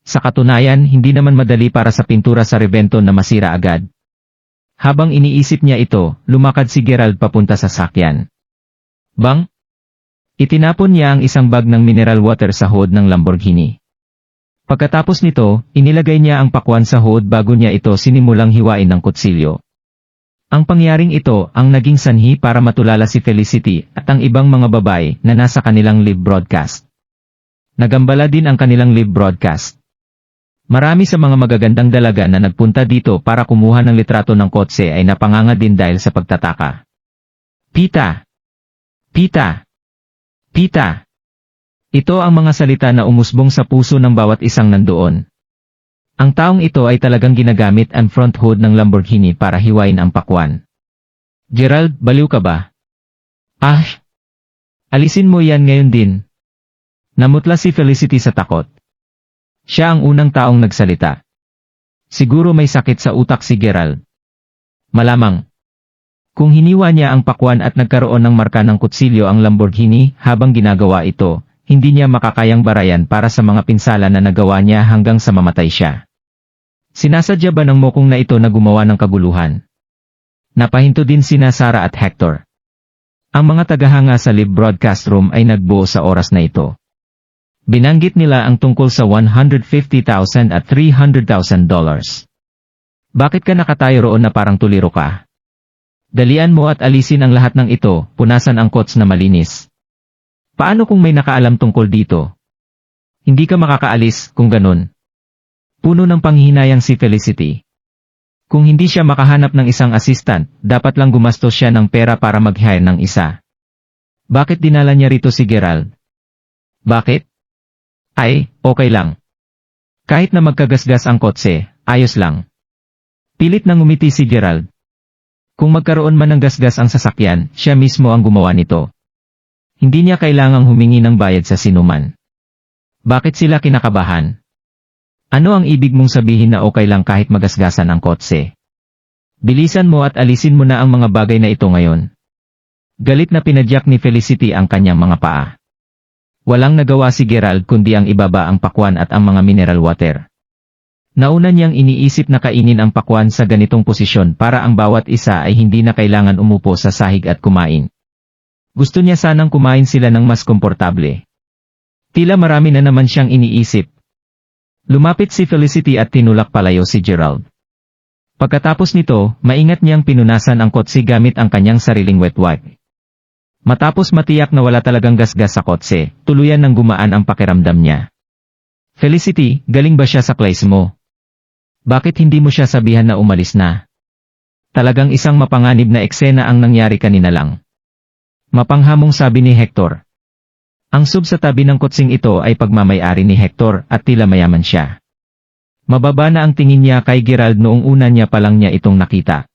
Sa katunayan, hindi naman madali para sa pintura sa Reventon na masira agad. Habang iniisip niya ito, lumakad si Gerald papunta sa sakyan. Bang! Itinapon niya ang isang bag ng mineral water sa hood ng Lamborghini. Pagkatapos nito, inilagay niya ang pakwan sa hood bago niya ito sinimulang hiwain ng kutsilyo. Ang pangyaring ito ang naging sanhi para matulala si Felicity at ang ibang mga babae na nasa kanilang live broadcast. Nagambala din ang kanilang live broadcast. Marami sa mga magagandang dalaga na nagpunta dito para kumuha ng litrato ng kotse ay napanganga din dahil sa pagtataka. Pita! Pita! Pita! Ito ang mga salita na umusbong sa puso ng bawat isang nandoon. Ang taong ito ay talagang ginagamit ang front hood ng Lamborghini para hiwain ang pakwan. Gerald, baliw ka ba? Ah! Alisin mo yan ngayon din. Namutla si Felicity sa takot. Siya ang unang taong nagsalita. Siguro may sakit sa utak si Gerald. Malamang. Kung hiniwa niya ang pakwan at nagkaroon ng marka ng kutsilyo ang Lamborghini habang ginagawa ito, hindi niya makakayang barayan para sa mga pinsala na nagawa niya hanggang sa mamatay siya. Sinasadya ba ng mokong na ito na gumawa ng kaguluhan? Napahinto din sina Sarah at Hector. Ang mga tagahanga sa live broadcast room ay nagbuo sa oras na ito. Binanggit nila ang tungkol sa $150,000 at $300,000. Bakit ka nakatayo roon na parang tuliro ka? Dalian mo at alisin ang lahat ng ito, punasan ang kots na malinis. Paano kung may nakaalam tungkol dito? Hindi ka makakaalis kung ganun. Puno ng panghihinayang si Felicity. Kung hindi siya makahanap ng isang assistant, dapat lang gumastos siya ng pera para mag-hire ng isa. Bakit dinala niya rito si Gerald? Bakit? Ay, okay lang. Kahit na magkagasgas ang kotse, ayos lang. Pilit nang umiti si Gerald. Kung magkaroon man ng gasgas ang sasakyan, siya mismo ang gumawa nito. Hindi niya kailangang humingi ng bayad sa sinuman. Bakit sila kinakabahan? Ano ang ibig mong sabihin na okay lang kahit magasgasan ang kotse? Bilisan mo at alisin mo na ang mga bagay na ito ngayon. Galit na pinadyak ni Felicity ang kanyang mga paa. Walang nagawa si Gerald kundi ang ibaba ang pakwan at ang mga mineral water. Nauna niyang iniisip na kainin ang pakwan sa ganitong posisyon para ang bawat isa ay hindi na kailangan umupo sa sahig at kumain. Gusto niya sanang kumain sila ng mas komportable. Tila marami na naman siyang iniisip. Lumapit si Felicity at tinulak palayo si Gerald. Pagkatapos nito, maingat niyang pinunasan ang kotse gamit ang kanyang sariling wet wipe. Matapos matiyak na wala talagang gasgas sa kotse, tuluyan ng gumaan ang pakiramdam niya. Felicity, galing ba siya sa class mo? Bakit hindi mo siya sabihan na umalis na? Talagang isang mapanganib na eksena ang nangyari kanina lang. Mapanghamong sabi ni Hector. Ang sub sa tabi ng kotseng ito ay pagmamay-ari ni Hector at tila mayaman siya. Mababa na ang tingin niya kay Gerald noong una niya pa lang niya itong nakita.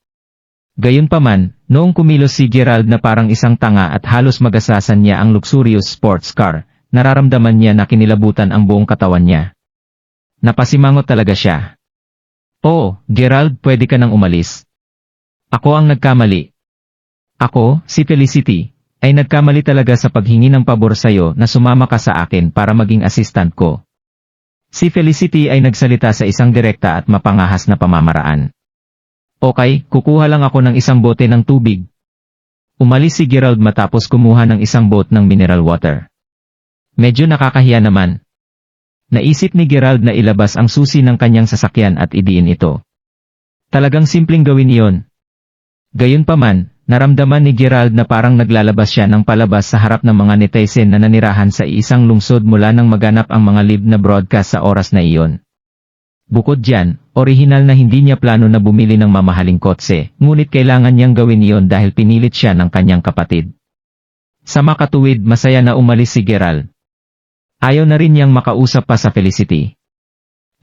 Gayunpaman, noong kumilos si Gerald na parang isang tanga at halos magasasan niya ang luxurious sports car, nararamdaman niya na kinilabutan ang buong katawan niya. Napasimangot talaga siya. Oo, Gerald, pwede ka nang umalis. Ako ang nagkamali. Ako, si Felicity, ay nagkamali talaga sa paghingi ng pabor sa'yo na sumama ka sa akin para maging assistant ko. Si Felicity ay nagsalita sa isang direkta at mapangahas na pamamaraan. Okay, kukuha lang ako ng isang bote ng tubig. Umalis si Gerald matapos kumuha ng isang bote ng mineral water. Medyo nakakahiya naman. Naisip ni Gerald na ilabas ang susi ng kanyang sasakyan at idiin ito. Talagang simpleng gawin iyon. Gayunpaman, naramdaman ni Gerald na parang naglalabas siya ng palabas sa harap ng mga netizen na nanirahan sa isang lungsod mula nang maganap ang mga live na broadcast sa oras na iyon. Bukod diyan, orihinal na hindi niya plano na bumili ng mamahaling kotse, ngunit kailangan niyang gawin iyon dahil pinilit siya ng kanyang kapatid. Sa makatuwid, masaya na umalis si Gerald. Ayaw na rin niyang makausap pa sa Felicity.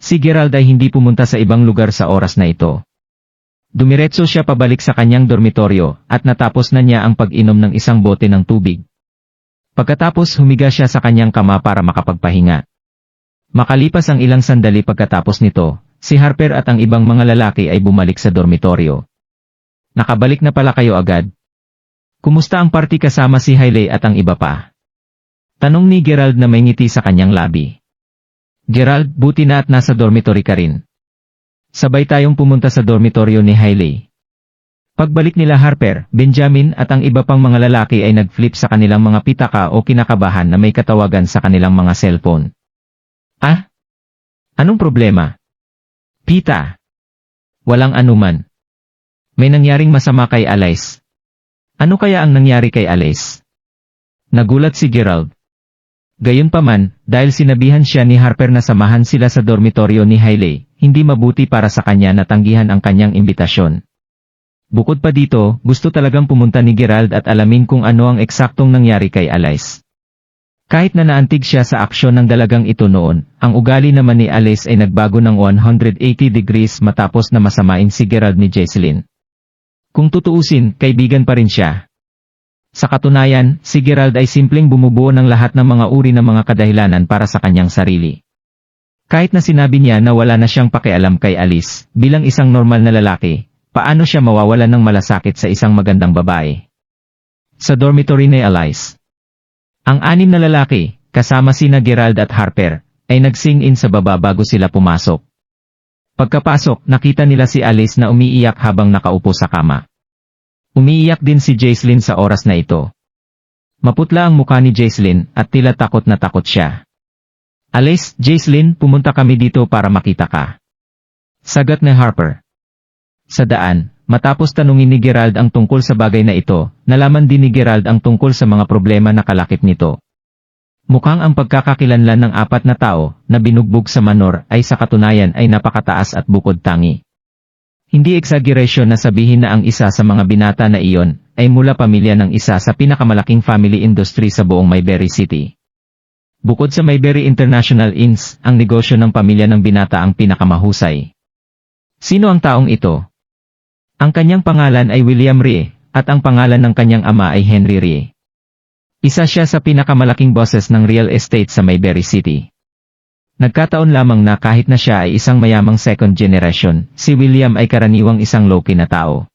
Si Gerald ay hindi pumunta sa ibang lugar sa oras na ito. Dumiretso siya pabalik sa kanyang dormitoryo at natapos na niya ang pag-inom ng isang bote ng tubig. Pagkatapos humiga siya sa kanyang kama para makapagpahinga. Makalipas ang ilang sandali pagkatapos nito, si Harper at ang ibang mga lalaki ay bumalik sa dormitoryo. Nakabalik na pala kayo agad? Kumusta ang party kasama si Hailey at ang iba pa? Tanong ni Gerald na may ngiti sa kanyang labi. Gerald, buti na at nasa dormitory ka rin. Sabay tayong pumunta sa dormitoryo ni Hailey. Pagbalik nila Harper, Benjamin at ang iba pang mga lalaki ay nag-flip sa kanilang mga pitaka o kinakabahan na may katawagan sa kanilang mga cellphone. Ah? Anong problema? Pita. Walang anuman. May nangyaring masama kay Alice. Ano kaya ang nangyari kay Alice? Nagulat si Gerald. Gayunpaman, dahil sinabihan siya ni Harper na samahan sila sa dormitoryo ni Hailey, hindi mabuti para sa kanya na tanggihan ang kanyang imbitasyon. Bukod pa dito, gusto talagang pumunta ni Gerald at alamin kung ano ang eksaktong nangyari kay Alice. Kahit na naantig siya sa aksyon ng dalagang ito noon, ang ugali naman ni Alice ay nagbago ng 180 degrees matapos na masamain si Gerald ni Jesselyn. Kung tutuusin, kaibigan pa rin siya. Sa katunayan, si Gerald ay simpleng bumubuo ng lahat ng mga uri ng mga kadahilanan para sa kanyang sarili. Kahit na sinabi niya na wala na siyang pakialam kay Alice, bilang isang normal na lalaki, paano siya mawawalan ng malasakit sa isang magandang babae? Sa dormitory ni Alice, ang anim na lalaki, kasama sina Gerald at Harper, ay nag-sing-in sa baba bago sila pumasok. Pagkapasok, nakita nila si Alice na umiiyak habang nakaupo sa kama. Umiiyak din si Jesselyn sa oras na ito. Maputla ang mukha ni Jesselyn at tila takot na takot siya. Alice, Jesselyn, pumunta kami dito para makita ka. Sagat ni Harper. Sa daan, matapos tanungin ni Gerald ang tungkol sa bagay na ito, nalaman din ni Gerald ang tungkol sa mga problema na kalakip nito. Mukhang ang pagkakakilanlan ng apat na tao na binugbog sa manor ay sa katunayan ay napakataas at bukod tangi. Hindi exaggeration na sabihin na ang isa sa mga binata na iyon ay mula pamilya ng isa sa pinakamalaking family industry sa buong Mayberry City. Bukod sa Mayberry International Inns, ang negosyo ng pamilya ng binata ang pinakamahusay. Sino ang taong ito? Ang kanyang pangalan ay William Rie, at ang pangalan ng kanyang ama ay Henry Rie. Isa siya sa pinakamalaking bosses ng real estate sa Mayberry City. Nagkataon lamang na kahit na siya ay isang mayamang second generation, si William ay karaniwang isang low-key na tao.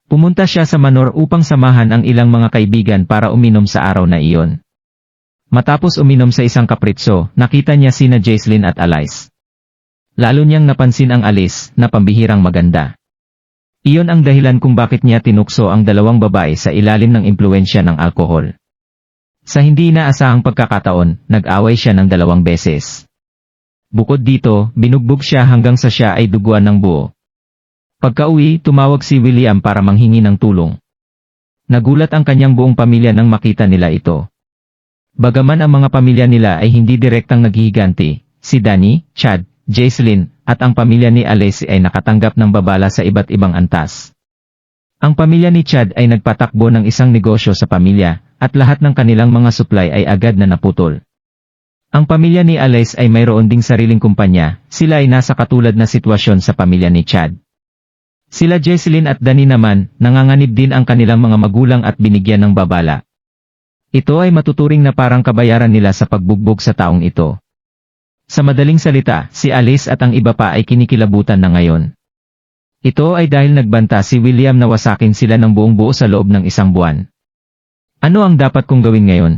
Pumunta siya sa manor upang samahan ang ilang mga kaibigan para uminom sa araw na iyon. Matapos uminom sa isang kapritso, nakita niya sina Jesselyn at Alice. Lalo niyang napansin ang Alice na pambihirang maganda. Iyon ang dahilan kung bakit niya tinukso ang dalawang babae sa ilalim ng impluensya ng alkohol. Sa hindi inaasahang pagkakataon, nag-away siya ng 2 beses. Bukod dito, binugbog siya hanggang sa siya ay duguan ng buo. Pagka-uwi, tumawag si William para manghingi ng tulong. Nagulat ang kanyang buong pamilya nang makita nila ito. Bagaman ang mga pamilya nila ay hindi direktang naghihiganti, si Danny, Chad, Jesselyn, at ang pamilya ni Alice ay nakatanggap ng babala sa iba't ibang antas. Ang pamilya ni Chad ay nagpatakbo ng isang negosyo sa pamilya, at lahat ng kanilang mga supply ay agad na naputol. Ang pamilya ni Alice ay mayroon ding sariling kumpanya, sila ay nasa katulad na sitwasyon sa pamilya ni Chad. Sila Jesselyn at Danny naman, nanganganib din ang kanilang mga magulang at binigyan ng babala. Ito ay matuturing na parang kabayaran nila sa pagbugbog sa taong ito. Sa madaling salita, si Alice at ang iba pa ay kinikilabutan na ngayon. Ito ay dahil nagbanta si William na wasakin sila ng buong buo sa loob ng 1 buwan. Ano ang dapat kong gawin ngayon?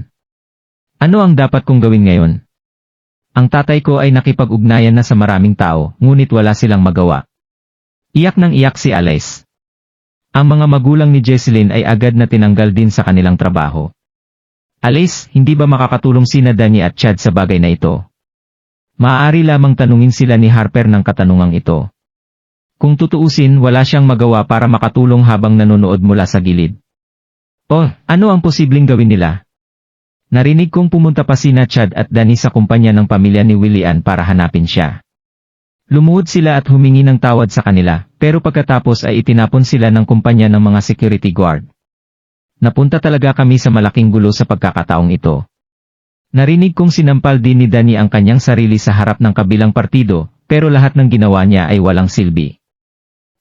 Ano ang dapat kong gawin ngayon? Ang tatay ko ay nakipag-ugnayan na sa maraming tao, ngunit wala silang magawa. Iyak nang iyak si Alice. Ang mga magulang ni Jesselyn ay agad na tinanggal din sa kanilang trabaho. Alice, hindi ba makakatulong sina Danny at Chad sa bagay na ito? Maaari lamang tanungin sila ni Harper ng katanungang ito. Kung tutuusin, wala siyang magawa para makatulong habang nanonood mula sa gilid. Oh, ano ang posibleng gawin nila? Narinig kong pumunta pa sina Chad at Danny sa kumpanya ng pamilya ni William para hanapin siya. Lumuhod sila at humingi ng tawad sa kanila, pero pagkatapos ay itinapon sila ng kumpanya ng mga security guard. Napunta talaga kami sa malaking gulo sa pagkakataong ito. Narinig kong sinampal din ni Danny ang kanyang sarili sa harap ng kabilang partido, pero lahat ng ginawa niya ay walang silbi.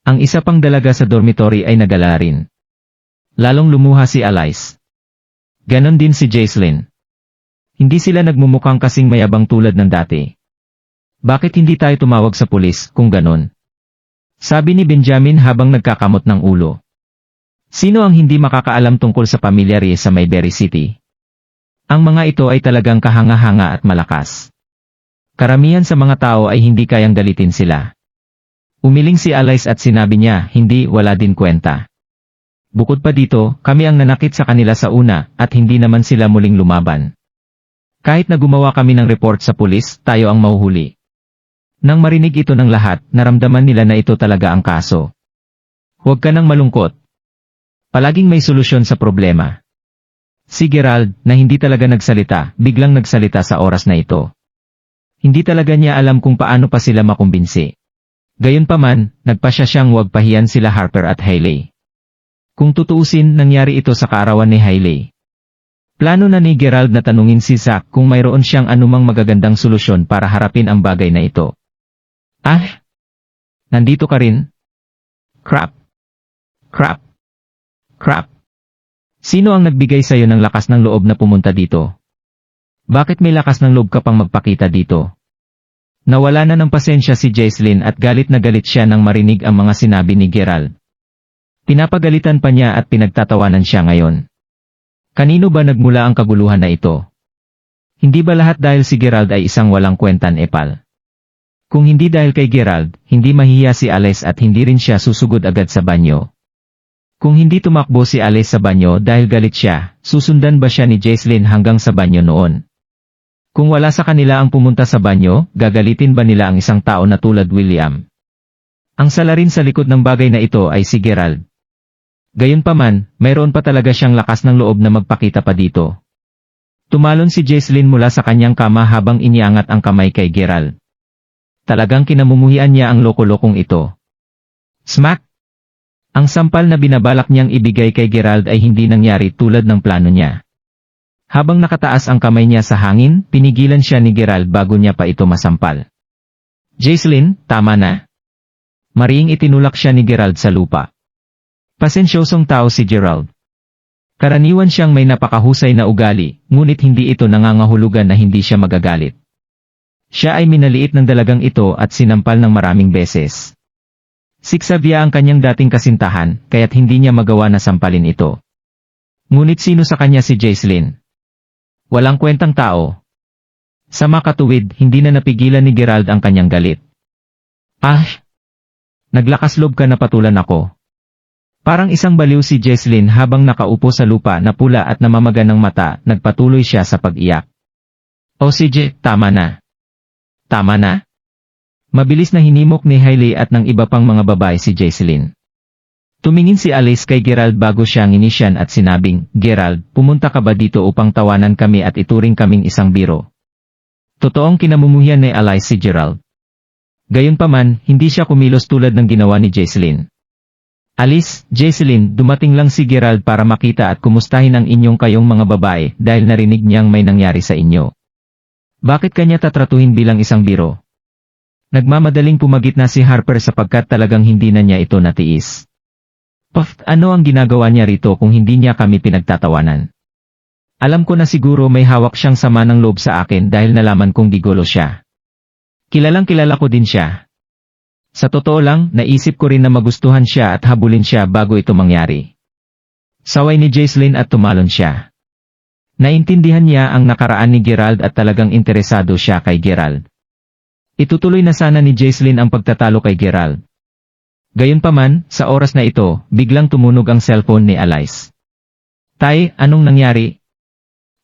Ang isa pang dalaga sa dormitory ay nagalala rin. Lalong lumuha si Alice. Ganon din si Jesselyn. Hindi sila nagmumukhang kasing mayabang tulad ng dati. Bakit hindi tayo tumawag sa pulis kung ganon? Sabi ni Benjamin habang nagkakamot ng ulo. Sino ang hindi makakaalam tungkol sa pamilya Rie sa Mayberry City? Ang mga ito ay talagang kahanga-hanga at malakas. Karamihan sa mga tao ay hindi kayang galitin sila. Umiling si Alice at sinabi niya, hindi, wala din kwenta. Bukod pa dito, kami ang nanakit sa kanila sa una, at hindi naman sila muling lumaban. Kahit na gumawa kami ng report sa pulis, tayo ang mahuhuli. Nang marinig ito ng lahat, naramdaman nila na ito talaga ang kaso. Huwag ka nang malungkot. Palaging may solusyon sa problema. Si Gerald, na hindi talaga nagsalita, biglang nagsalita sa oras na ito. Hindi talaga niya alam kung paano pa sila makumbinsi. Gayunpaman, nagpasya siyang huwag pahiyan sila Harper at Hailey. Kung tutuusin, nangyari ito sa kaarawan ni Hailey. Plano na ni Gerald na tanungin si Zack kung mayroon siyang anumang magagandang solusyon para harapin ang bagay na ito. Ah! Nandito ka rin? Crap! Crap! Crap! Sino ang nagbigay sa'yo ng lakas ng loob na pumunta dito? Bakit may lakas ng loob ka pang magpakita dito? Nawala na ng pasensya si Jaislyn at galit na galit siya nang marinig ang mga sinabi ni Gerald. Pinapagalitan pa niya at pinagtatawanan siya ngayon. Kanino ba nagmula ang kaguluhan na ito? Hindi ba lahat dahil si Gerald ay isang walang kwentan epal? Kung hindi dahil kay Gerald, hindi mahihiya si Alice at hindi rin siya susugod agad sa banyo. Kung hindi tumakbo si Alice sa banyo dahil galit siya, susundan ba siya ni Jaislyn hanggang sa banyo noon? Kung wala sa kanila ang pumunta sa banyo, gagalitin ba nila ang isang tao na tulad William? Ang salarin sa likod ng bagay na ito ay si Gerald. Gayunpaman, mayroon pa talaga siyang lakas ng loob na magpakita pa dito. Tumalon si Jaislyn mula sa kanyang kama habang iniangat ang kamay kay Gerald. Talagang kinamumuhian niya ang loko-lokong ito. Smack! Ang sampal na binabalak niyang ibigay kay Gerald ay hindi nangyari tulad ng plano niya. Habang nakataas ang kamay niya sa hangin, pinigilan siya ni Gerald bago niya pa ito masampal. Jaislyn, tama na. Mariing itinulak siya ni Gerald sa lupa. Pasensyosong tao si Gerald. Karaniwan siyang may napakahusay na ugali, ngunit hindi ito nangangahulugan na hindi siya magagalit. Siya ay minaliit ng dalagang ito at sinampal ng maraming beses. Si Xavier ang kanyang dating kasintahan, kaya't hindi niya magawa na sampalin ito. Ngunit sino sa kanya si Jaislyn? Walang kwentang tao. Sa makatuwid, hindi na napigilan ni Gerald ang kanyang galit. Ah! Naglakas loob ka na patulan ako. Parang isang baliw si Jaislyn habang nakaupo sa lupa na pula at namamaga ng mata, nagpatuloy siya sa pag-iyak. O CJ, tama na. Tama na? Mabilis na hinimok ni Hailey at ng iba pang mga babae si Jaislyn. Tumingin si Alice kay Gerald bago siya nginisyan at sinabing, Gerald, pumunta ka ba dito upang tawanan kami at ituring kaming isang biro? Totoong kinamumuhian ni Alice si Gerald. Gayunpaman, hindi siya kumilos tulad ng ginawa ni Jaislyn. Alice, Jaislyn, dumating lang si Gerald para makita at kumustahin ang inyong kayong mga babae dahil narinig niyang may nangyari sa inyo. Bakit kanya tatratuhin bilang isang biro? Nagmamadaling pumagitna si Harper sapagkat talagang hindi na niya ito natiis. Puff, ano ang ginagawa niya rito kung hindi niya kami pinagtatawanan? Alam ko na siguro may hawak siyang sama ng loob sa akin dahil nalaman kong gigolo siya. Kilalang kilala ko din siya. Sa totoo lang, naisip ko rin na magustuhan siya at habulin siya bago ito mangyari. Saway ni Jaislyn at tumalon siya. Naintindihan niya ang nakaraan ni Gerald at talagang interesado siya kay Gerald. Itutuloy na sana ni Jaislyn ang pagtatalo kay Gerald. Gayunpaman, sa oras na ito, biglang tumunog ang cellphone ni Alice. Tay, anong nangyari?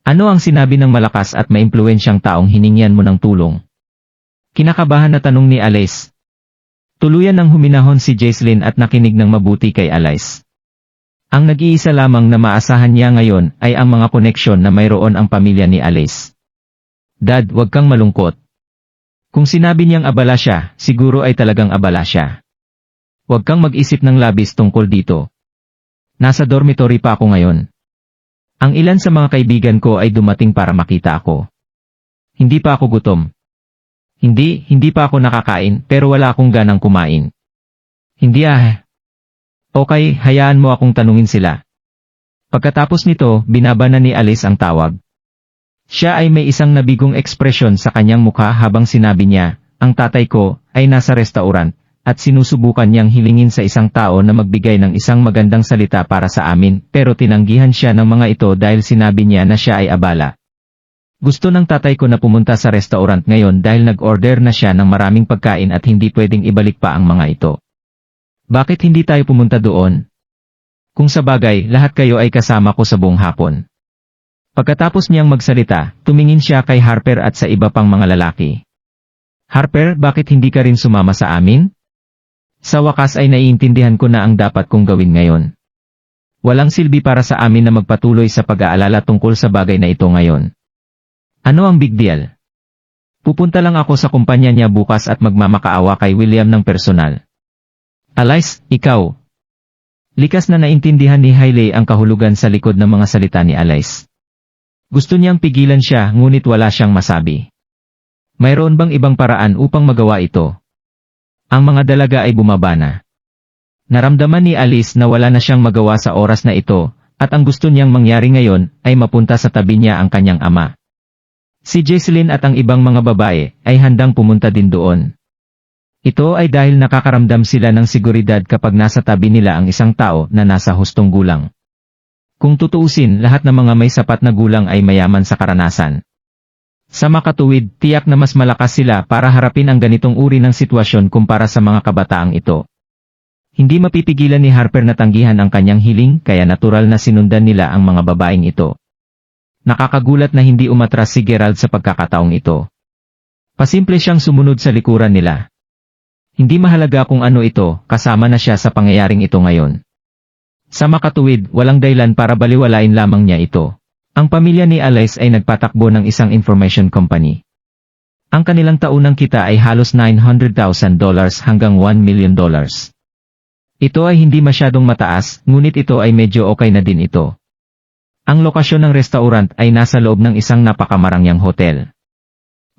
Ano ang sinabi ng malakas at maimpluwensyang taong hiningyan mo ng tulong? Kinakabahan na tanong ni Alice. Tuluyan ng huminahon si Jaislyn at nakinig ng mabuti kay Alice. Ang nag-iisa lamang na maasahan niya ngayon ay ang mga koneksyon na mayroon ang pamilya ni Alice. Dad, huwag kang malungkot. Kung sinabi niyang abala siya, siguro ay talagang abala siya. Huwag kang mag-isip ng labis tungkol dito. Nasa dormitory pa ako ngayon. Ang ilan sa mga kaibigan ko ay dumating para makita ako. Hindi pa ako gutom. Hindi pa ako nakakain pero wala akong ganang kumain. Hindi Okay, hayaan mo akong tanungin sila. Pagkatapos nito, binaba na ni Alice ang tawag. Siya ay may isang nabigong ekspresyon sa kanyang mukha habang sinabi niya, ang tatay ko ay nasa restaurant, at sinusubukan niyang hilingin sa isang tao na magbigay ng isang magandang salita para sa amin pero tinanggihan siya ng mga ito dahil sinabi niya na siya ay abala. Gusto ng tatay ko na pumunta sa restaurant ngayon dahil nag-order na siya ng maraming pagkain at hindi pwedeng ibalik pa ang mga ito. Bakit hindi tayo pumunta doon? Kung sa bagay, lahat kayo ay kasama ko sa buong hapon. Pagkatapos niyang magsalita, tumingin siya kay Harper at sa iba pang mga lalaki. Harper, bakit hindi ka rin sumama sa amin? Sa wakas ay naiintindihan ko na ang dapat kong gawin ngayon. Walang silbi para sa amin na magpatuloy sa pag-aalala tungkol sa bagay na ito ngayon. Ano ang big deal? Pupunta lang ako sa kumpanya niya bukas at magmamakaawa kay William ng personal. Alice, ikaw. Likas na naintindihan ni Hailey ang kahulugan sa likod ng mga salita ni Alice. Gusto niyang pigilan siya ngunit wala siyang masabi. Mayroon bang ibang paraan upang magawa ito? Ang mga dalaga ay bumaba na. Naramdaman ni Alice na wala na siyang magawa sa oras na ito, at ang gusto niyang mangyari ngayon ay mapunta sa tabi niya ang kanyang ama. Si Jesselyn at ang ibang mga babae ay handang pumunta din doon. Ito ay dahil nakakaramdam sila ng seguridad kapag nasa tabi nila ang isang tao na nasa hustong gulang. Kung tutuusin, lahat ng mga may sapat na gulang ay mayaman sa karanasan. Sa makatuwid, tiyak na mas malakas sila para harapin ang ganitong uri ng sitwasyon kumpara sa mga kabataang ito. Hindi mapipigilan ni Harper na tanggihan ang kanyang hiling kaya natural na sinundan nila ang mga babaeng ito. Nakakagulat na hindi umatras si Gerald sa pagkakataong ito. Pasimple siyang sumunod sa likuran nila. Hindi mahalaga kung ano ito, kasama na siya sa pangyayaring ito ngayon. Sa makatuwid, walang dahilan para baliwalain lamang niya ito. Ang pamilya ni Alice ay nagpatakbo ng isang information company. Ang kanilang taunang kita ay halos $900,000 hanggang $1 million. Ito ay hindi masyadong mataas, ngunit ito ay medyo okay na din ito. Ang lokasyon ng restaurant ay nasa loob ng isang napakamarangyang hotel.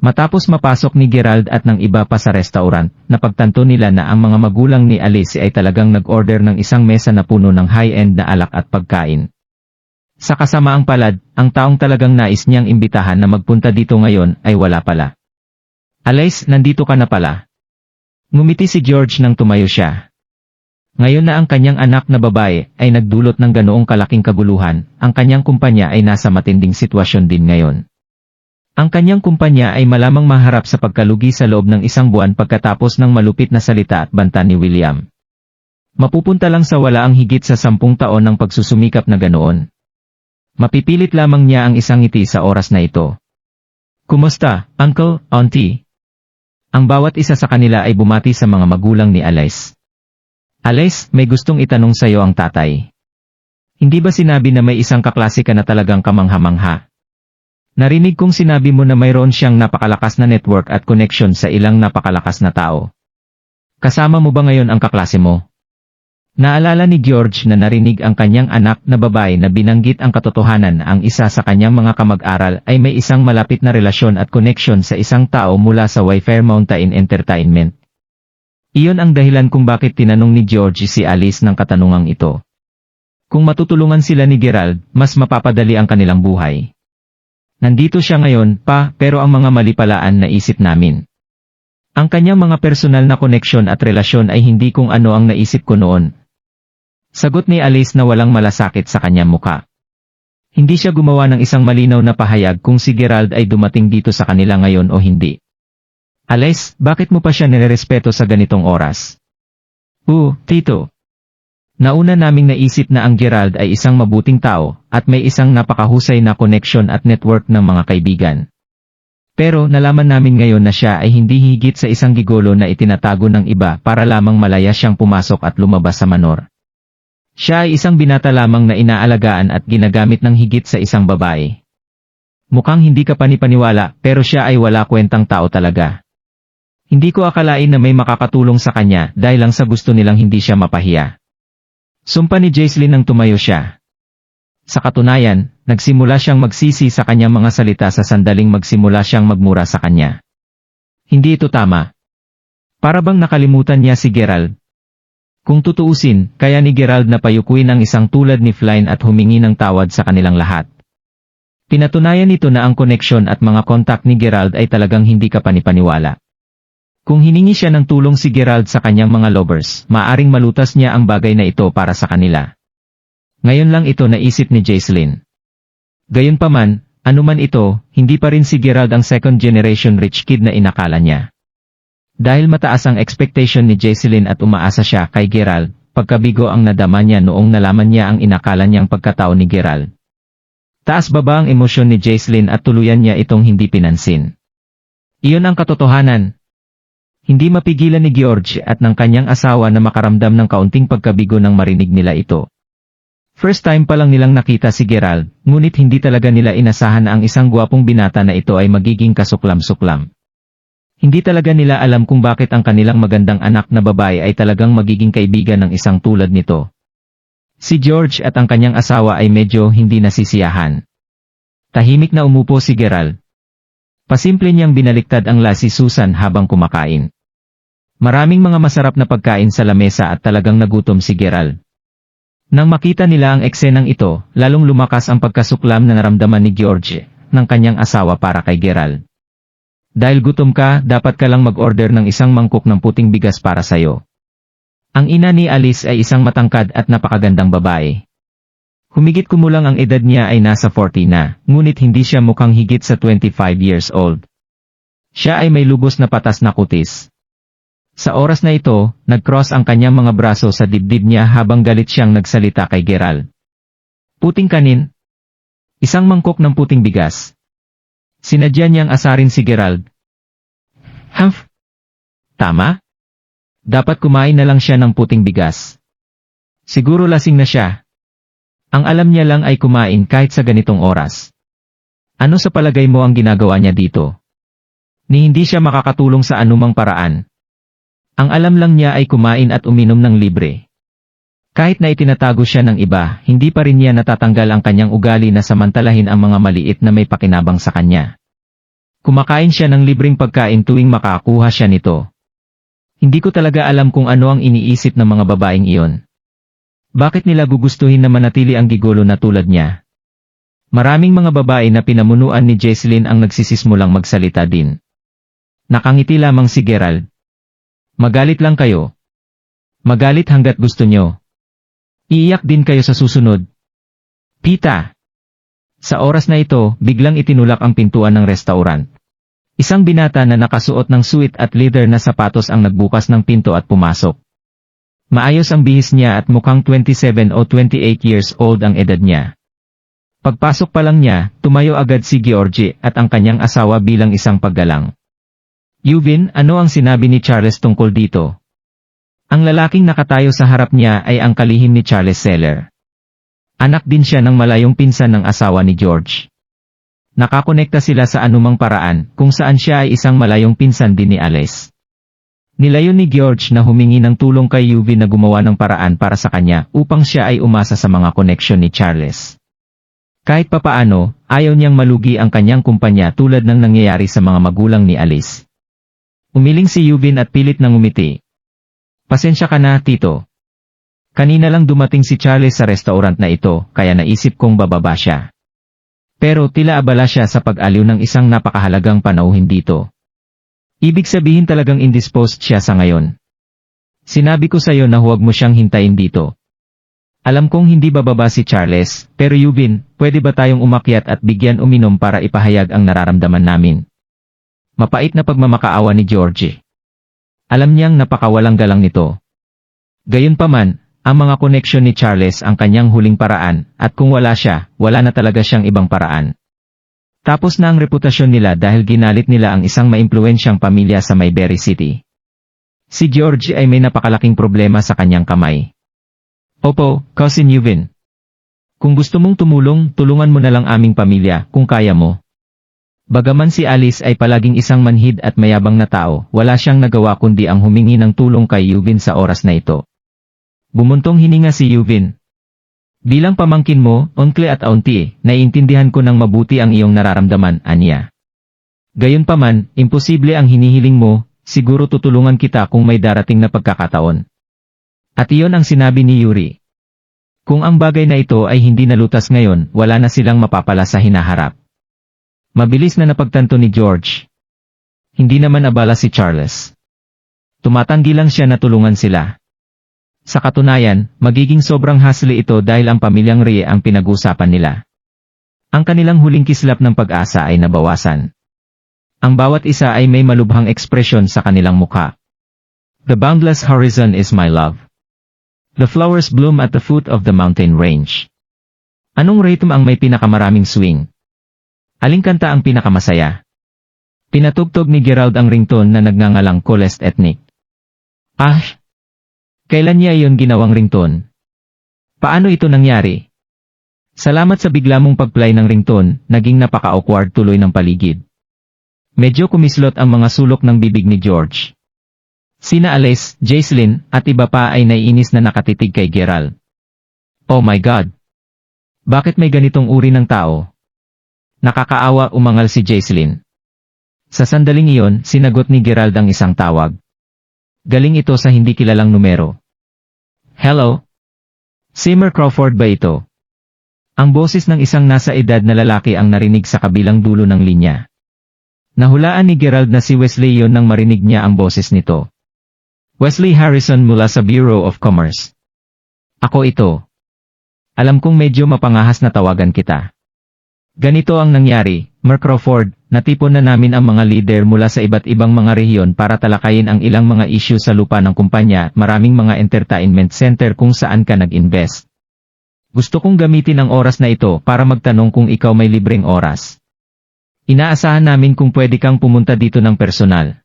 Matapos mapasok ni Gerald at ng iba pa sa restaurant, napagtanto nila na ang mga magulang ni Alice ay talagang nag-order ng isang mesa na puno ng high-end na alak at pagkain. Sa kasamaang palad, ang taong talagang nais niyang imbitahan na magpunta dito ngayon ay wala pala. Alice, nandito ka na pala. Ngumiti si George nang tumayo siya. Ngayon na ang kanyang anak na babae ay nagdulot ng ganoong kalaking kaguluhan, ang kanyang kumpanya ay nasa matinding sitwasyon din ngayon. Ang kanyang kumpanya ay malamang maharap sa pagkalugi sa loob ng isang buwan pagkatapos ng malupit na salita at banta ni William. Mapupunta lang sa wala ang higit sa 10 taon ng pagsusumikap na ganoon. Mapipilit lamang niya ang isang ngiti sa oras na ito. Kumusta, Uncle, Auntie? Ang bawat isa sa kanila ay bumati sa mga magulang ni Alice. Alice, may gustong itanong sa iyo ang tatay. Hindi ba sinabi na may isang kaklase ka na talagang kamangha-mangha? Narinig kong sinabi mo na mayroon siyang napakalakas na network at connection sa ilang napakalakas na tao. Kasama mo ba ngayon ang kaklase mo? Naalala ni George na narinig ang kanyang anak na babae na binanggit ang katotohanan na ang isa sa kanyang mga kamag-aral ay may isang malapit na relasyon at connection sa isang tao mula sa Wayfair Mountain Entertainment. Iyon ang dahilan kung bakit tinanong ni George si Alice ng katanungang ito. Kung matutulungan sila ni Gerald, mas mapapadali ang kanilang buhay. Nandito siya ngayon, pa, pero ang mga malipalaan na isip namin. Ang kanyang mga personal na koneksyon at relasyon ay hindi kung ano ang naisip ko noon. Sagot ni Alice na walang malasakit sa kanyang muka. Hindi siya gumawa ng isang malinaw na pahayag kung si Gerald ay dumating dito sa kanila ngayon o hindi. Alice, bakit mo pa siya nirerespeto sa ganitong oras? Tito. Nauna naming naisip na ang Gerald ay isang mabuting tao, at may isang napakahusay na connection at network ng mga kaibigan. Pero nalaman namin ngayon na siya ay hindi higit sa isang gigolo na itinatago ng iba para lamang malaya siyang pumasok at lumabas sa manor. Siya ay isang binata lamang na inaalagaan at ginagamit ng higit sa isang babae. Mukhang hindi ka panipaniwala, pero siya ay wala kwentang tao talaga. Hindi ko akalain na may makakatulong sa kanya dahil lang sa gusto nilang hindi siya mapahiya. Sumpa ni Jesselyn nang tumayo siya. Sa katunayan, nagsimula siyang magsisi sa kanyang mga salita sa sandaling magsimula siyang magmura sa kanya. Hindi ito tama. Para bang nakalimutan niya si Gerald? Kung tutuusin, kaya ni Gerald na payukuin ang isang tulad ni Flynn at humingi ng tawad sa kanilang lahat. Pinatunayan nito na ang koneksyon at mga kontak ni Gerald ay talagang hindi ka panipaniwala. Kung hiningi siya ng tulong si Gerald sa kanyang mga lovers, maaring malutas niya ang bagay na ito para sa kanila. Ngayon lang ito naisip ni Jesselyn. Gayunpaman, anuman ito, hindi pa rin si Gerald ang second generation rich kid na inakala niya. Dahil mataas ang expectation ni Jesselyn at umaasa siya kay Gerald, pagkabigo ang nadama niya noong nalaman niya ang inakala niyang pagkatao ni Gerald. Taas-baba ang emosyon ni Jaislyn at tuluyan niya itong hindi pinansin. Iyon ang katotohanan. Hindi mapigilan ni George at ng kanyang asawa na makaramdam ng kaunting pagkabigo nang marinig nila ito. First time pa lang nilang nakita si Gerald, ngunit hindi talaga nila inasahan na ang isang gwapong binata na ito ay magiging kasuklam-suklam. Hindi talaga nila alam kung bakit ang kanilang magandang anak na babae ay talagang magiging kaibigan ng isang tulad nito. Si George at ang kanyang asawa ay medyo hindi nasisiyahan. Tahimik na umupo si Gerald. Pasimple niyang binaliktad ang lasi Susan habang kumakain. Maraming mga masarap na pagkain sa lamesa at talagang nagutom si Gerald. Nang makita nila ang eksenang ito, lalong lumakas ang pagkasuklam na naramdaman ni George ng kanyang asawa para kay Gerald. Dahil gutom ka, dapat ka lang mag-order ng isang mangkok ng puting bigas para sayo. Ang ina ni Alice ay isang matangkad at napakagandang babae. Humigit kumulang ang edad niya ay nasa 40 na, ngunit hindi siya mukhang higit sa 25 years old. Siya ay may lubos na patas na kutis. Sa oras na ito, nag-cross ang kanyang mga braso sa dibdib niya habang galit siyang nagsalita kay Gerald. Puting kanin? Isang mangkok ng puting bigas. Sinadya niyang asarin si Gerald. Humph! Tama? Dapat kumain na lang siya ng puting bigas. Siguro lasing na siya. Ang alam niya lang ay kumain kahit sa ganitong oras. Ano sa palagay mo ang ginagawa niya dito? Ni hindi siya makakatulong sa anumang paraan. Ang alam lang niya ay kumain at uminom ng libre. Kahit na itinatago siya ng iba, hindi pa rin niya natatanggal ang kanyang ugali na samantalahin ang mga maliit na may pakinabang sa kanya. Kumakain siya ng libreng pagkain tuwing makakuha siya nito. Hindi ko talaga alam kung ano ang iniisip ng mga babaeng iyon. Bakit nila gugustuhin na manatili ang gigolo na tulad niya? Maraming mga babae na pinamunuan ni Jaislyn ang nagsisismulang magsalita din. Nakangiti lamang si Gerald. Magalit lang kayo. Magalit hanggat gusto nyo. Iiyak din kayo sa susunod. Pita! Sa oras na ito, biglang itinulak ang pintuan ng restaurant. Isang binata na nakasuot ng suit at leather na sapatos ang nagbukas ng pinto at pumasok. Maayos ang bihis niya at mukhang 27 o 28 years old ang edad niya. Pagpasok pa lang niya, tumayo agad si Georgie at ang kanyang asawa bilang isang paggalang. Eugene, ano ang sinabi ni Charles tungkol dito? Ang lalaking nakatayo sa harap niya ay ang kalihim ni Charles Seller. Anak din siya ng malayong pinsan ng asawa ni George. Nakakonekta sila sa anumang paraan, kung saan siya ay isang malayong pinsan din ni Alice. Nilayon ni George na humingi ng tulong kay Eugene na gumawa ng paraan para sa kanya upang siya ay umasa sa mga koneksyon ni Charles. Kahit papaano, ayaw niyang malugi ang kanyang kumpanya tulad ng nangyayari sa mga magulang ni Alice. Umiling si Eugene at pilit nang umiti. Pasensya ka na, Tito. Kanina lang dumating si Charles sa restaurant na ito, kaya naisip kong bababa siya. Pero tila abala siya sa pag-aliw ng isang napakahalagang panauhin dito. Ibig sabihin talagang indisposed siya sa ngayon. Sinabi ko sa'yo na huwag mo siyang hintayin dito. Alam kong hindi bababa si Charles, pero Eugene, pwede ba tayong umakyat at bigyan uminom para ipahayag ang nararamdaman namin? Mapait na pagmamakaawa ni Georgie. Alam niyang napakawalang galang nito. Gayunpaman, ang mga koneksyon ni Charles ang kanyang huling paraan, at kung wala siya, wala na talaga siyang ibang paraan. Tapos na ang reputasyon nila dahil ginalit nila ang isang maimpluwensyang pamilya sa Mayberry City. Si George ay may napakalaking problema sa kanyang kamay. Opo, Cousin Eugene. Kung gusto mong tumulong, tulungan mo na lang aming pamilya, kung kaya mo. Bagaman si Alice ay palaging isang manhid at mayabang na tao, wala siyang nagawa kundi ang humingi ng tulong kay Eugene sa oras na ito. Bumuntong hininga si Eugene. Bilang pamangkin mo, onkle at auntie, naiintindihan ko ng mabuti ang iyong nararamdaman, Anya. Gayunpaman, imposible ang hinihiling mo, siguro tutulungan kita kung may darating na pagkakataon. At iyon ang sinabi ni Yuri. Kung ang bagay na ito ay hindi nalutas ngayon, wala na silang mapapala sa hinaharap. Mabilis na napagtanto ni George. Hindi naman abala si Charles. Tumatanggi lang siya na tulungan sila. Sa katunayan, magiging sobrang hassle ito dahil ang pamilyang Rie ang pinag-uusapan nila. Ang kanilang huling kislap ng pag-asa ay nabawasan. Ang bawat isa ay may malubhang ekspresyon sa kanilang mukha. The boundless horizon is my love. The flowers bloom at the foot of the mountain range. Anong rhythm ang may pinakamaraming swing? Aling kanta ang pinakamasaya? Pinatugtog ni Gerald ang ringtone na nagngangalang Coolest Ethnic. Ah! Kailan niya iyon ginawang ringtone? Paano ito nangyari? Salamat sa bigla mong pag-play ng ringtone, naging napaka-awkward tuloy ng paligid. Medyo kumislot ang mga sulok ng bibig ni George. Sina Alice, Jaislyn, at iba pa ay naiinis na nakatitig kay Gerald. Oh my God! Bakit may ganitong uri ng tao? Nakakaawa, umangal si Jaislyn. Sa sandaling iyon, sinagot ni Gerald ang isang tawag. Galing ito sa hindi kilalang numero. Hello? Seymour Crawford ba ito? Ang boses ng isang nasa edad na lalaki ang narinig sa kabilang dulo ng linya. Nahulaan ni Gerald na si Wesley yon nang marinig niya ang boses nito. Wesley Harrison mula sa Bureau of Commerce. Ako ito. Alam kong medyo mapangahas na tawagan kita. Ganito ang nangyari, Mark Crawford, natipon na namin ang mga leader mula sa iba't ibang mga rehiyon para talakayin ang ilang mga issue sa lupa ng kumpanya at maraming mga entertainment center kung saan ka nag-invest. Gusto kong gamitin ang oras na ito para magtanong kung ikaw may libreng oras. Inaasahan namin kung pwede kang pumunta dito ng personal.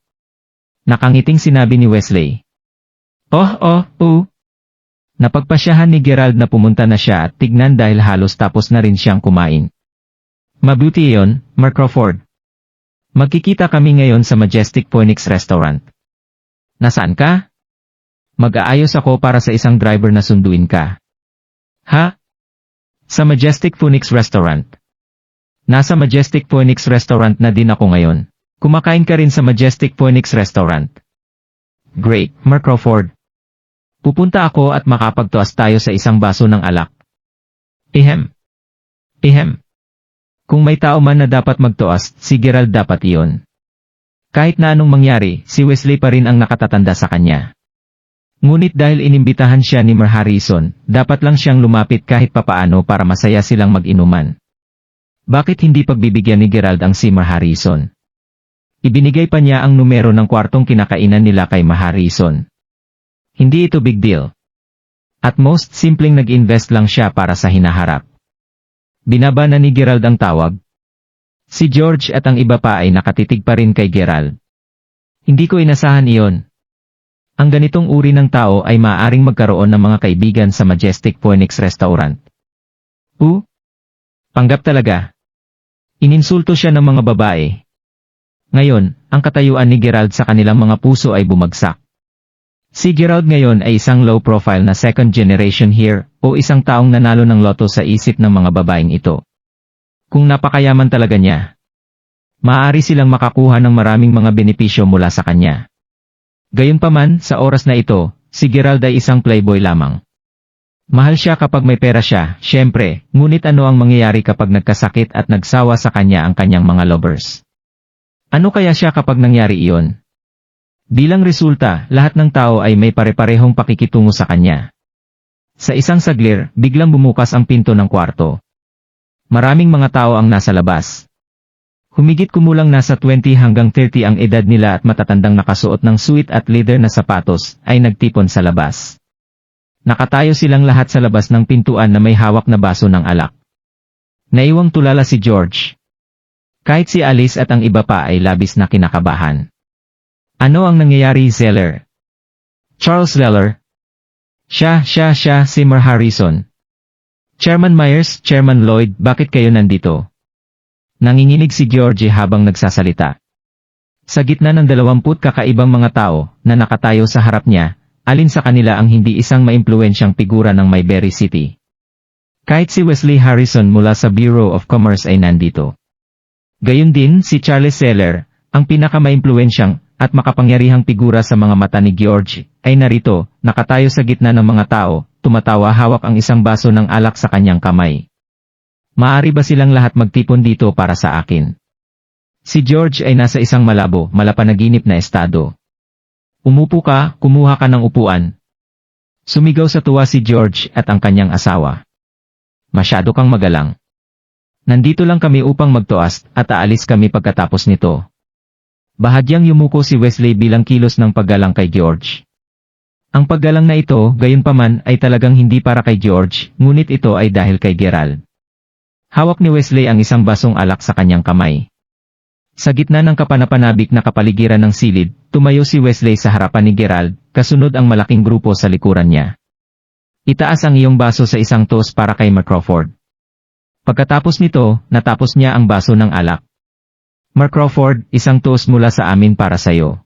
Nakangiting sinabi ni Wesley. Napagpasyahan ni Gerald na pumunta na siya at tignan dahil halos tapos na rin siyang kumain. Mabuti iyon, Mark Crawford. Magkikita kami ngayon sa Majestic Phoenix Restaurant. Nasaan ka? Mag-aayos ako para sa isang driver na sunduin ka. Ha? Sa Majestic Phoenix Restaurant. Nasa Majestic Phoenix Restaurant na din ako ngayon. Kumakain ka rin sa Majestic Phoenix Restaurant. Great, Mark Crawford. Pupunta ako at makapagtuas tayo sa isang baso ng alak. Ihem. Kung may tao man na dapat magtuas, si Gerald dapat iyon. Kahit na anong mangyari, si Wesley pa rin ang nakatatanda sa kanya. Ngunit dahil inimbitahan siya ni Mar Harrison, dapat lang siyang lumapit kahit papaano para masaya silang mag-inuman. Bakit hindi pagbibigyan ni Gerald ang si Mar Harrison? Ibinigay pa niya ang numero ng kwartong kinakainan nila kay Mar Harrison. Hindi ito big deal. At most simpleng nag-invest lang siya para sa hinaharap. Binaba na ni Gerald ang tawag. Si George at ang iba pa ay nakatitig pa rin kay Gerald. Hindi ko inasahan iyon. Ang ganitong uri ng tao ay maaaring magkaroon ng mga kaibigan sa Majestic Phoenix Restaurant. Panggap talaga. Ininsulto siya ng mga babae. Ngayon, ang katayuan ni Gerald sa kanilang mga puso ay bumagsak. Si Gerald ngayon ay isang low-profile na second generation heir o isang taong nanalo ng loto sa isip ng mga babaeng ito. Kung napakayaman talaga niya, maaari silang makakuha ng maraming mga benepisyo mula sa kanya. Gayunpaman, sa oras na ito, si Gerald ay isang playboy lamang. Mahal siya kapag may pera siya, syempre, ngunit ano ang mangyayari kapag nagkasakit at nagsawa sa kanya ang kanyang mga lovers? Ano kaya siya kapag nangyari iyon? Bilang resulta, lahat ng tao ay may pare-parehong pakikitungo sa kanya. Sa isang saglir, biglang bumukas ang pinto ng kwarto. Maraming mga tao ang nasa labas. Humigit kumulang nasa 20 hanggang 30 ang edad nila at matatandang nakasuot ng suit at leather na sapatos ay nagtipon sa labas. Nakatayo silang lahat sa labas ng pintuan na may hawak na baso ng alak. Naiwang tulala si George. Kahit si Alice at ang iba pa ay labis na kinakabahan. Ano ang nangyayari, Zeller? Charles Zeller? Siya, si Mar Harrison. Chairman Myers, Chairman Lloyd, bakit kayo nandito? Nanginginig si George habang nagsasalita. Sa gitna ng 20 kakaibang mga tao na nakatayo sa harap niya, alin sa kanila ang hindi isang maimpluwensyang figura ng Mayberry City? Kahit si Wesley Harrison mula sa Bureau of Commerce ay nandito. Gayun din si Charles Zeller, ang pinakamaimpluwensyang at makapangyarihang figura sa mga mata ni George, ay narito, nakatayo sa gitna ng mga tao, tumatawa hawak ang isang baso ng alak sa kanyang kamay. Maari ba silang lahat magtipon dito para sa akin? Si George ay nasa isang malabo, malapanaginip na estado. Umupo ka, kumuha ka ng upuan. Sumigaw sa tuwa si George at ang kanyang asawa. Masyado kang magalang. Nandito lang kami upang magtuas at aalis kami pagkatapos nito. Bahagyang yumuko si Wesley bilang kilos ng paggalang kay George. Ang paggalang na ito, gayunpaman, ay talagang hindi para kay George, ngunit ito ay dahil kay Gerald. Hawak ni Wesley ang isang basong alak sa kanyang kamay. Sa gitna ng kapanapanabik na kapaligiran ng silid, tumayo si Wesley sa harapan ni Gerald, kasunod ang malaking grupo sa likuran niya. Itaas ang iyong baso sa isang toast para kay Mark Crawford. Pagkatapos nito, natapos niya ang baso ng alak. Mark Crawford, isang toast mula sa amin para sa iyo.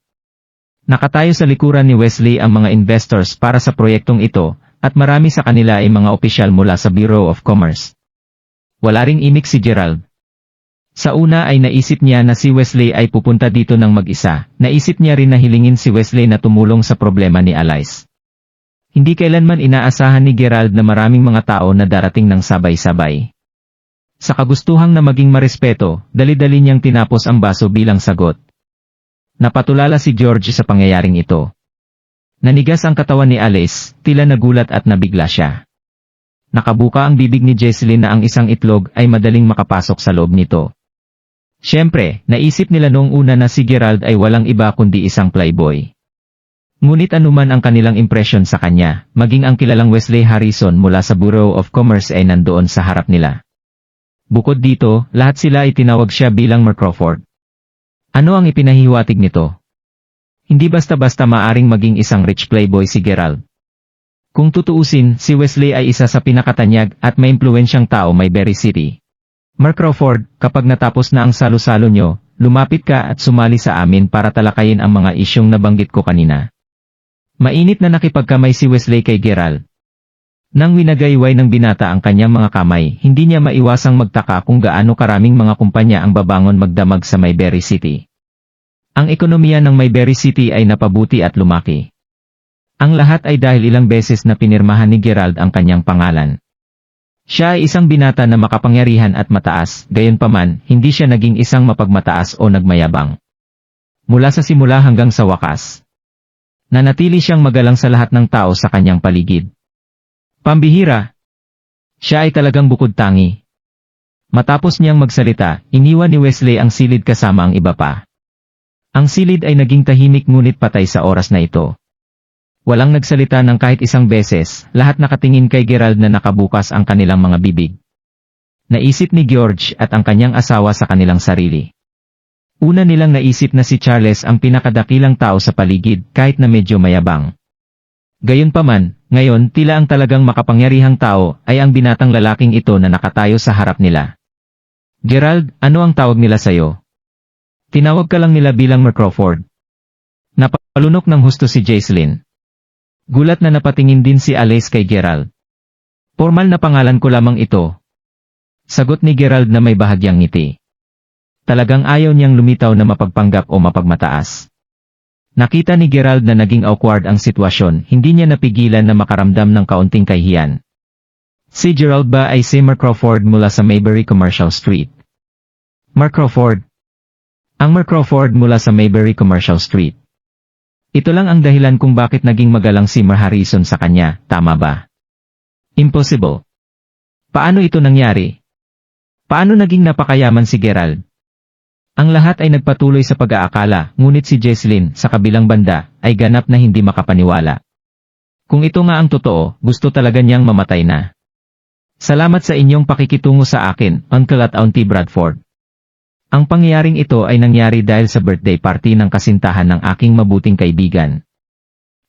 Nakatayo sa likuran ni Wesley ang mga investors para sa proyektong ito, at marami sa kanila ay mga opisyal mula sa Bureau of Commerce. Wala ring imik si Gerald. Sa una ay naisip niya na si Wesley ay pupunta dito ng mag-isa. Naisip niya rin na hilingin si Wesley na tumulong sa problema ni Alice. Hindi kailanman inaasahan ni Gerald na maraming mga tao na darating ng sabay-sabay. Sa kagustuhang na maging marespeto, dali-dali niyang tinapos ang baso bilang sagot. Napatulala si George sa pangyayaring ito. Nanigas ang katawan ni Alice, tila nagulat at nabigla siya. Nakabuka ang bibig ni Jesselyn na ang isang itlog ay madaling makapasok sa loob nito. Siyempre, naisip nila noong una na si Gerald ay walang iba kundi isang playboy. Ngunit anuman ang kanilang impresyon sa kanya, maging ang kilalang Wesley Harrison mula sa Bureau of Commerce ay nandoon sa harap nila. Bukod dito, lahat sila ay tinawag siya bilang Mark Crawford. Ano ang ipinahiwatig nito? Hindi basta-basta maaring maging isang rich playboy si Gerald. Kung tutuusin, si Wesley ay isa sa pinakatanyag at may impluwensyang tao may Berry City. Mark Crawford, kapag natapos na ang salo-salo nyo, lumapit ka at sumali sa amin para talakayin ang mga isyong nabanggit ko kanina. Mainit na nakipagkamay si Wesley kay Gerald. Nang winagayway ng binata ang kanyang mga kamay, hindi niya maiwasang magtaka kung gaano karaming mga kumpanya ang babangon magdamag sa Mayberry City. Ang ekonomiya ng Mayberry City ay napabuti at lumaki. Ang lahat ay dahil ilang beses na pinirmahan ni Gerald ang kanyang pangalan. Siya ay isang binata na makapangyarihan at mataas, gayunpaman, hindi siya naging isang mapagmataas o nagmayabang. Mula sa simula hanggang sa wakas, nanatili siyang magalang sa lahat ng tao sa kanyang paligid. Pambihira. Siya ay talagang bukod tangi. Matapos niyang magsalita, iniwan ni Wesley ang silid kasama ang iba pa. Ang silid ay naging tahimik ngunit patay sa oras na ito. Walang nagsalita ng kahit isang beses, lahat nakatingin kay Gerald na nakabukas ang kanilang mga bibig. Naisip ni George at ang kanyang asawa sa kanilang sarili. Una nilang naisip na si Charles ang pinakadakilang tao sa paligid kahit na medyo mayabang. Gayunpaman, ngayon tila ang talagang makapangyarihang tao ay ang binatang lalaking ito na nakatayo sa harap nila. Gerald, ano ang tawag nila sa'yo? Tinawag ka lang nila bilang Mark Crawford. Napalunok ng husto si Jesselyn. Gulat na napatingin din si Alice kay Gerald. Formal na pangalan ko lamang ito. Sagot ni Gerald na may bahagyang ngiti. Talagang ayaw niyang lumitaw na mapagpanggap o mapagmataas. Nakita ni Gerald na naging awkward ang sitwasyon, hindi niya napigilan na makaramdam ng kaunting kahihiyan. Si Gerald ba ay si Mark Crawford mula sa Mayberry Commercial Street? Mark Crawford. Ang Mark Crawford mula sa Mayberry Commercial Street. Ito lang ang dahilan kung bakit naging magalang si Mark Harrison sa kanya, tama ba? Impossible. Paano ito nangyari? Paano naging napakayaman si Gerald? Ang lahat ay nagpatuloy sa pag-aakala, ngunit si Jesselyn, sa kabilang banda, ay ganap na hindi makapaniwala. Kung ito nga ang totoo, gusto talaga niyang mamatay na. Salamat sa inyong pakikitungo sa akin, Uncle at Auntie Bradford. Ang pangyayaring ito ay nangyari dahil sa birthday party ng kasintahan ng aking mabuting kaibigan.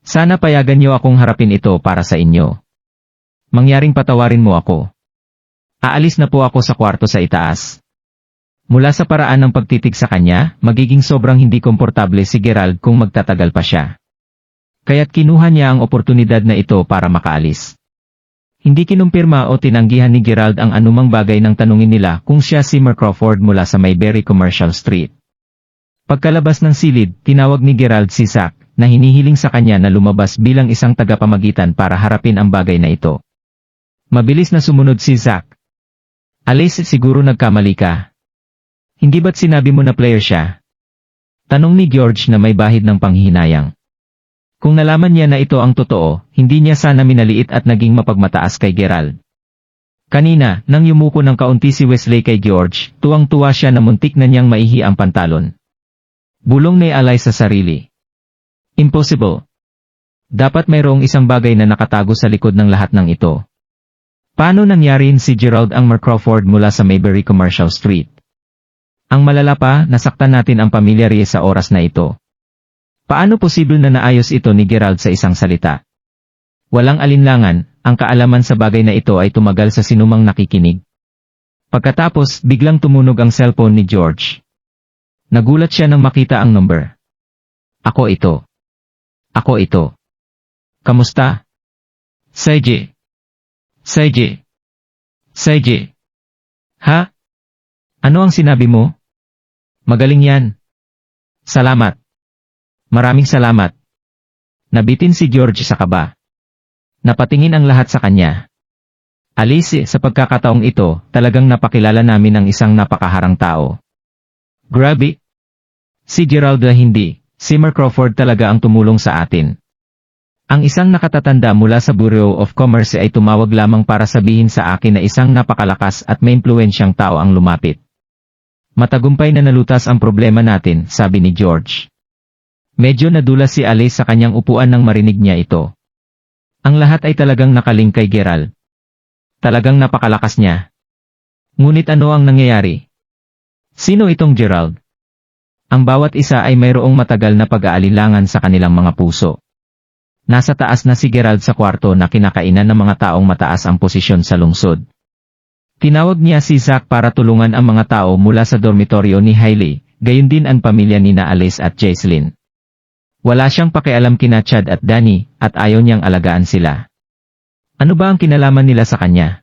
Sana payagan niyo akong harapin ito para sa inyo. Mangyaring patawarin mo ako. Aalis na po ako sa kwarto sa itaas. Mula sa paraan ng pagtitig sa kanya, magiging sobrang hindi komportable si Gerald kung magtatagal pa siya. Kaya't kinuha niya ang oportunidad na ito para makaalis. Hindi kinumpirma o tinanggihan ni Gerald ang anumang bagay nang tanungin nila kung siya si Mark Crawford mula sa Mayberry Commercial Street. Pagkalabas ng silid, tinawag ni Gerald si Zach, na hinihiling sa kanya na lumabas bilang isang tagapamagitan para harapin ang bagay na ito. Mabilis na sumunod si Zach. Alice, siguro nagkamali ka. Hindi ba't sinabi mo na player siya? Tanong ni George na may bahid ng panghihinayang. Kung nalaman niya na ito ang totoo, hindi niya sana minaliit at naging mapagmataas kay Gerald. Kanina, nang yumuko ng kaunti si Wesley kay George, tuwang-tuwa siya na muntik na niyang maihi ang pantalon. Bulong ni Alay sa sarili. Impossible. Dapat mayroong isang bagay na nakatago sa likod ng lahat ng ito. Paano nangyarin si Gerald ang Crawford mula sa Mayberry Commercial Street? Ang malala pa, nasaktan natin ang pamilya Reyes sa oras na ito. Paano posible na naayos ito ni Gerald sa isang salita? Walang alinlangan, ang kaalaman sa bagay na ito ay tumagal sa sinumang nakikinig. Pagkatapos, biglang tumunog ang cellphone ni George. Nagulat siya nang makita ang number. Ako ito. Ako ito. Kamusta? Seiji. Seiji. Seiji. Ha? Ano ang sinabi mo? Magaling yan. Salamat. Maraming salamat. Nabitin si George sa kaba. Napatingin ang lahat sa kanya. Alice, sa pagkakataong ito, talagang napakilala namin ang isang napakaharang tao. Grabe. Si Gerald hindi, si Crawford talaga ang tumulong sa atin. Ang isang nakatatanda mula sa Bureau of Commerce ay tumawag lamang para sabihin sa akin na isang napakalakas at may impluwensyang tao ang lumapit. Matagumpay na nalutas ang problema natin, sabi ni George. Medyo nadulas si Alice sa kanyang upuan nang marinig niya ito. Ang lahat ay talagang nakaling kay Gerald. Talagang napakalakas niya. Ngunit ano ang nangyayari? Sino itong Gerald? Ang bawat isa ay mayroong matagal na pag-aalilangan sa kanilang mga puso. Nasa taas na si Gerald sa kwarto na kinakainan ng mga taong mataas ang posisyon sa lungsod. Tinawag niya si Zach para tulungan ang mga tao mula sa dormitoryo ni Hailey, gayon din ang pamilya ni Alice at Jaislyn. Wala siyang pakialam kina Chad at Danny, at ayaw niyang alagaan sila. Ano ba ang kinalaman nila sa kanya?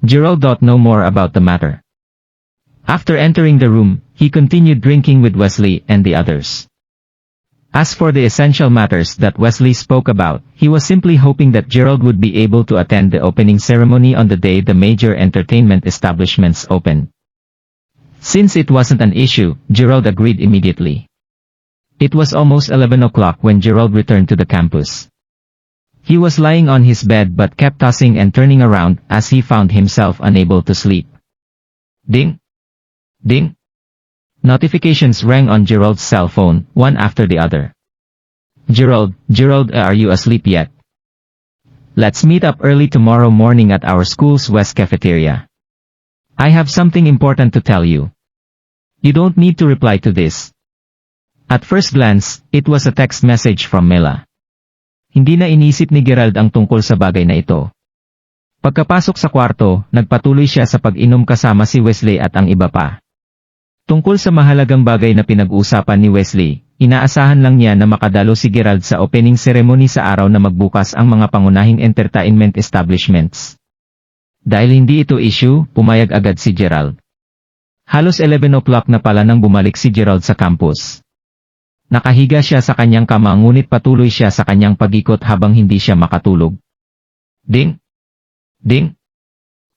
Gerald don't know more about the matter. After entering the room, he continued drinking with Wesley and the others. As for the essential matters that Wesley spoke about, he was simply hoping that Gerald would be able to attend the opening ceremony on the day the major entertainment establishments opened. Since it wasn't an issue, Gerald agreed immediately. It was almost 11 o'clock when Gerald returned to the campus. He was lying on his bed but kept tossing and turning around as he found himself unable to sleep. Ding! Ding! Notifications rang on Gerald's cell phone, one after the other. Gerald, are you asleep yet? Let's meet up early tomorrow morning at our school's West Cafeteria. I have something important to tell you. You don't need to reply to this. At first glance, it was a text message from Mela. Hindi na inisip ni Gerald ang tungkol sa bagay na ito. Pagkapasok sa kwarto, nagpatuloy siya sa pag-inom kasama si Wesley at ang iba pa. Tungkol sa mahalagang bagay na pinag-uusapan ni Wesley, inaasahan lang niya na makadalo si Gerald sa opening ceremony sa araw na magbukas ang mga pangunahing entertainment establishments. Dahil hindi ito issue, pumayag agad si Gerald. Halos 11 o'clock na pala nang bumalik si Gerald sa campus. Nakahiga siya sa kanyang kama ngunit patuloy siya sa kanyang pag-ikot habang hindi siya makatulog. Ding! Ding!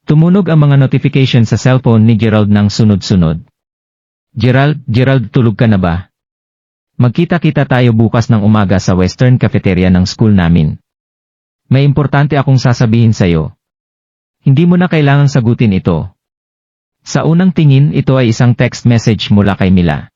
Tumunog ang mga notification sa cellphone ni Gerald ng sunod-sunod. Gerald, tulog ka na ba? Magkita-kita tayo bukas ng umaga sa Western Cafeteria ng school namin. May importante akong sasabihin sa'yo. Hindi mo na kailangang sagutin ito. Sa unang tingin ito ay isang text message mula kay Mila.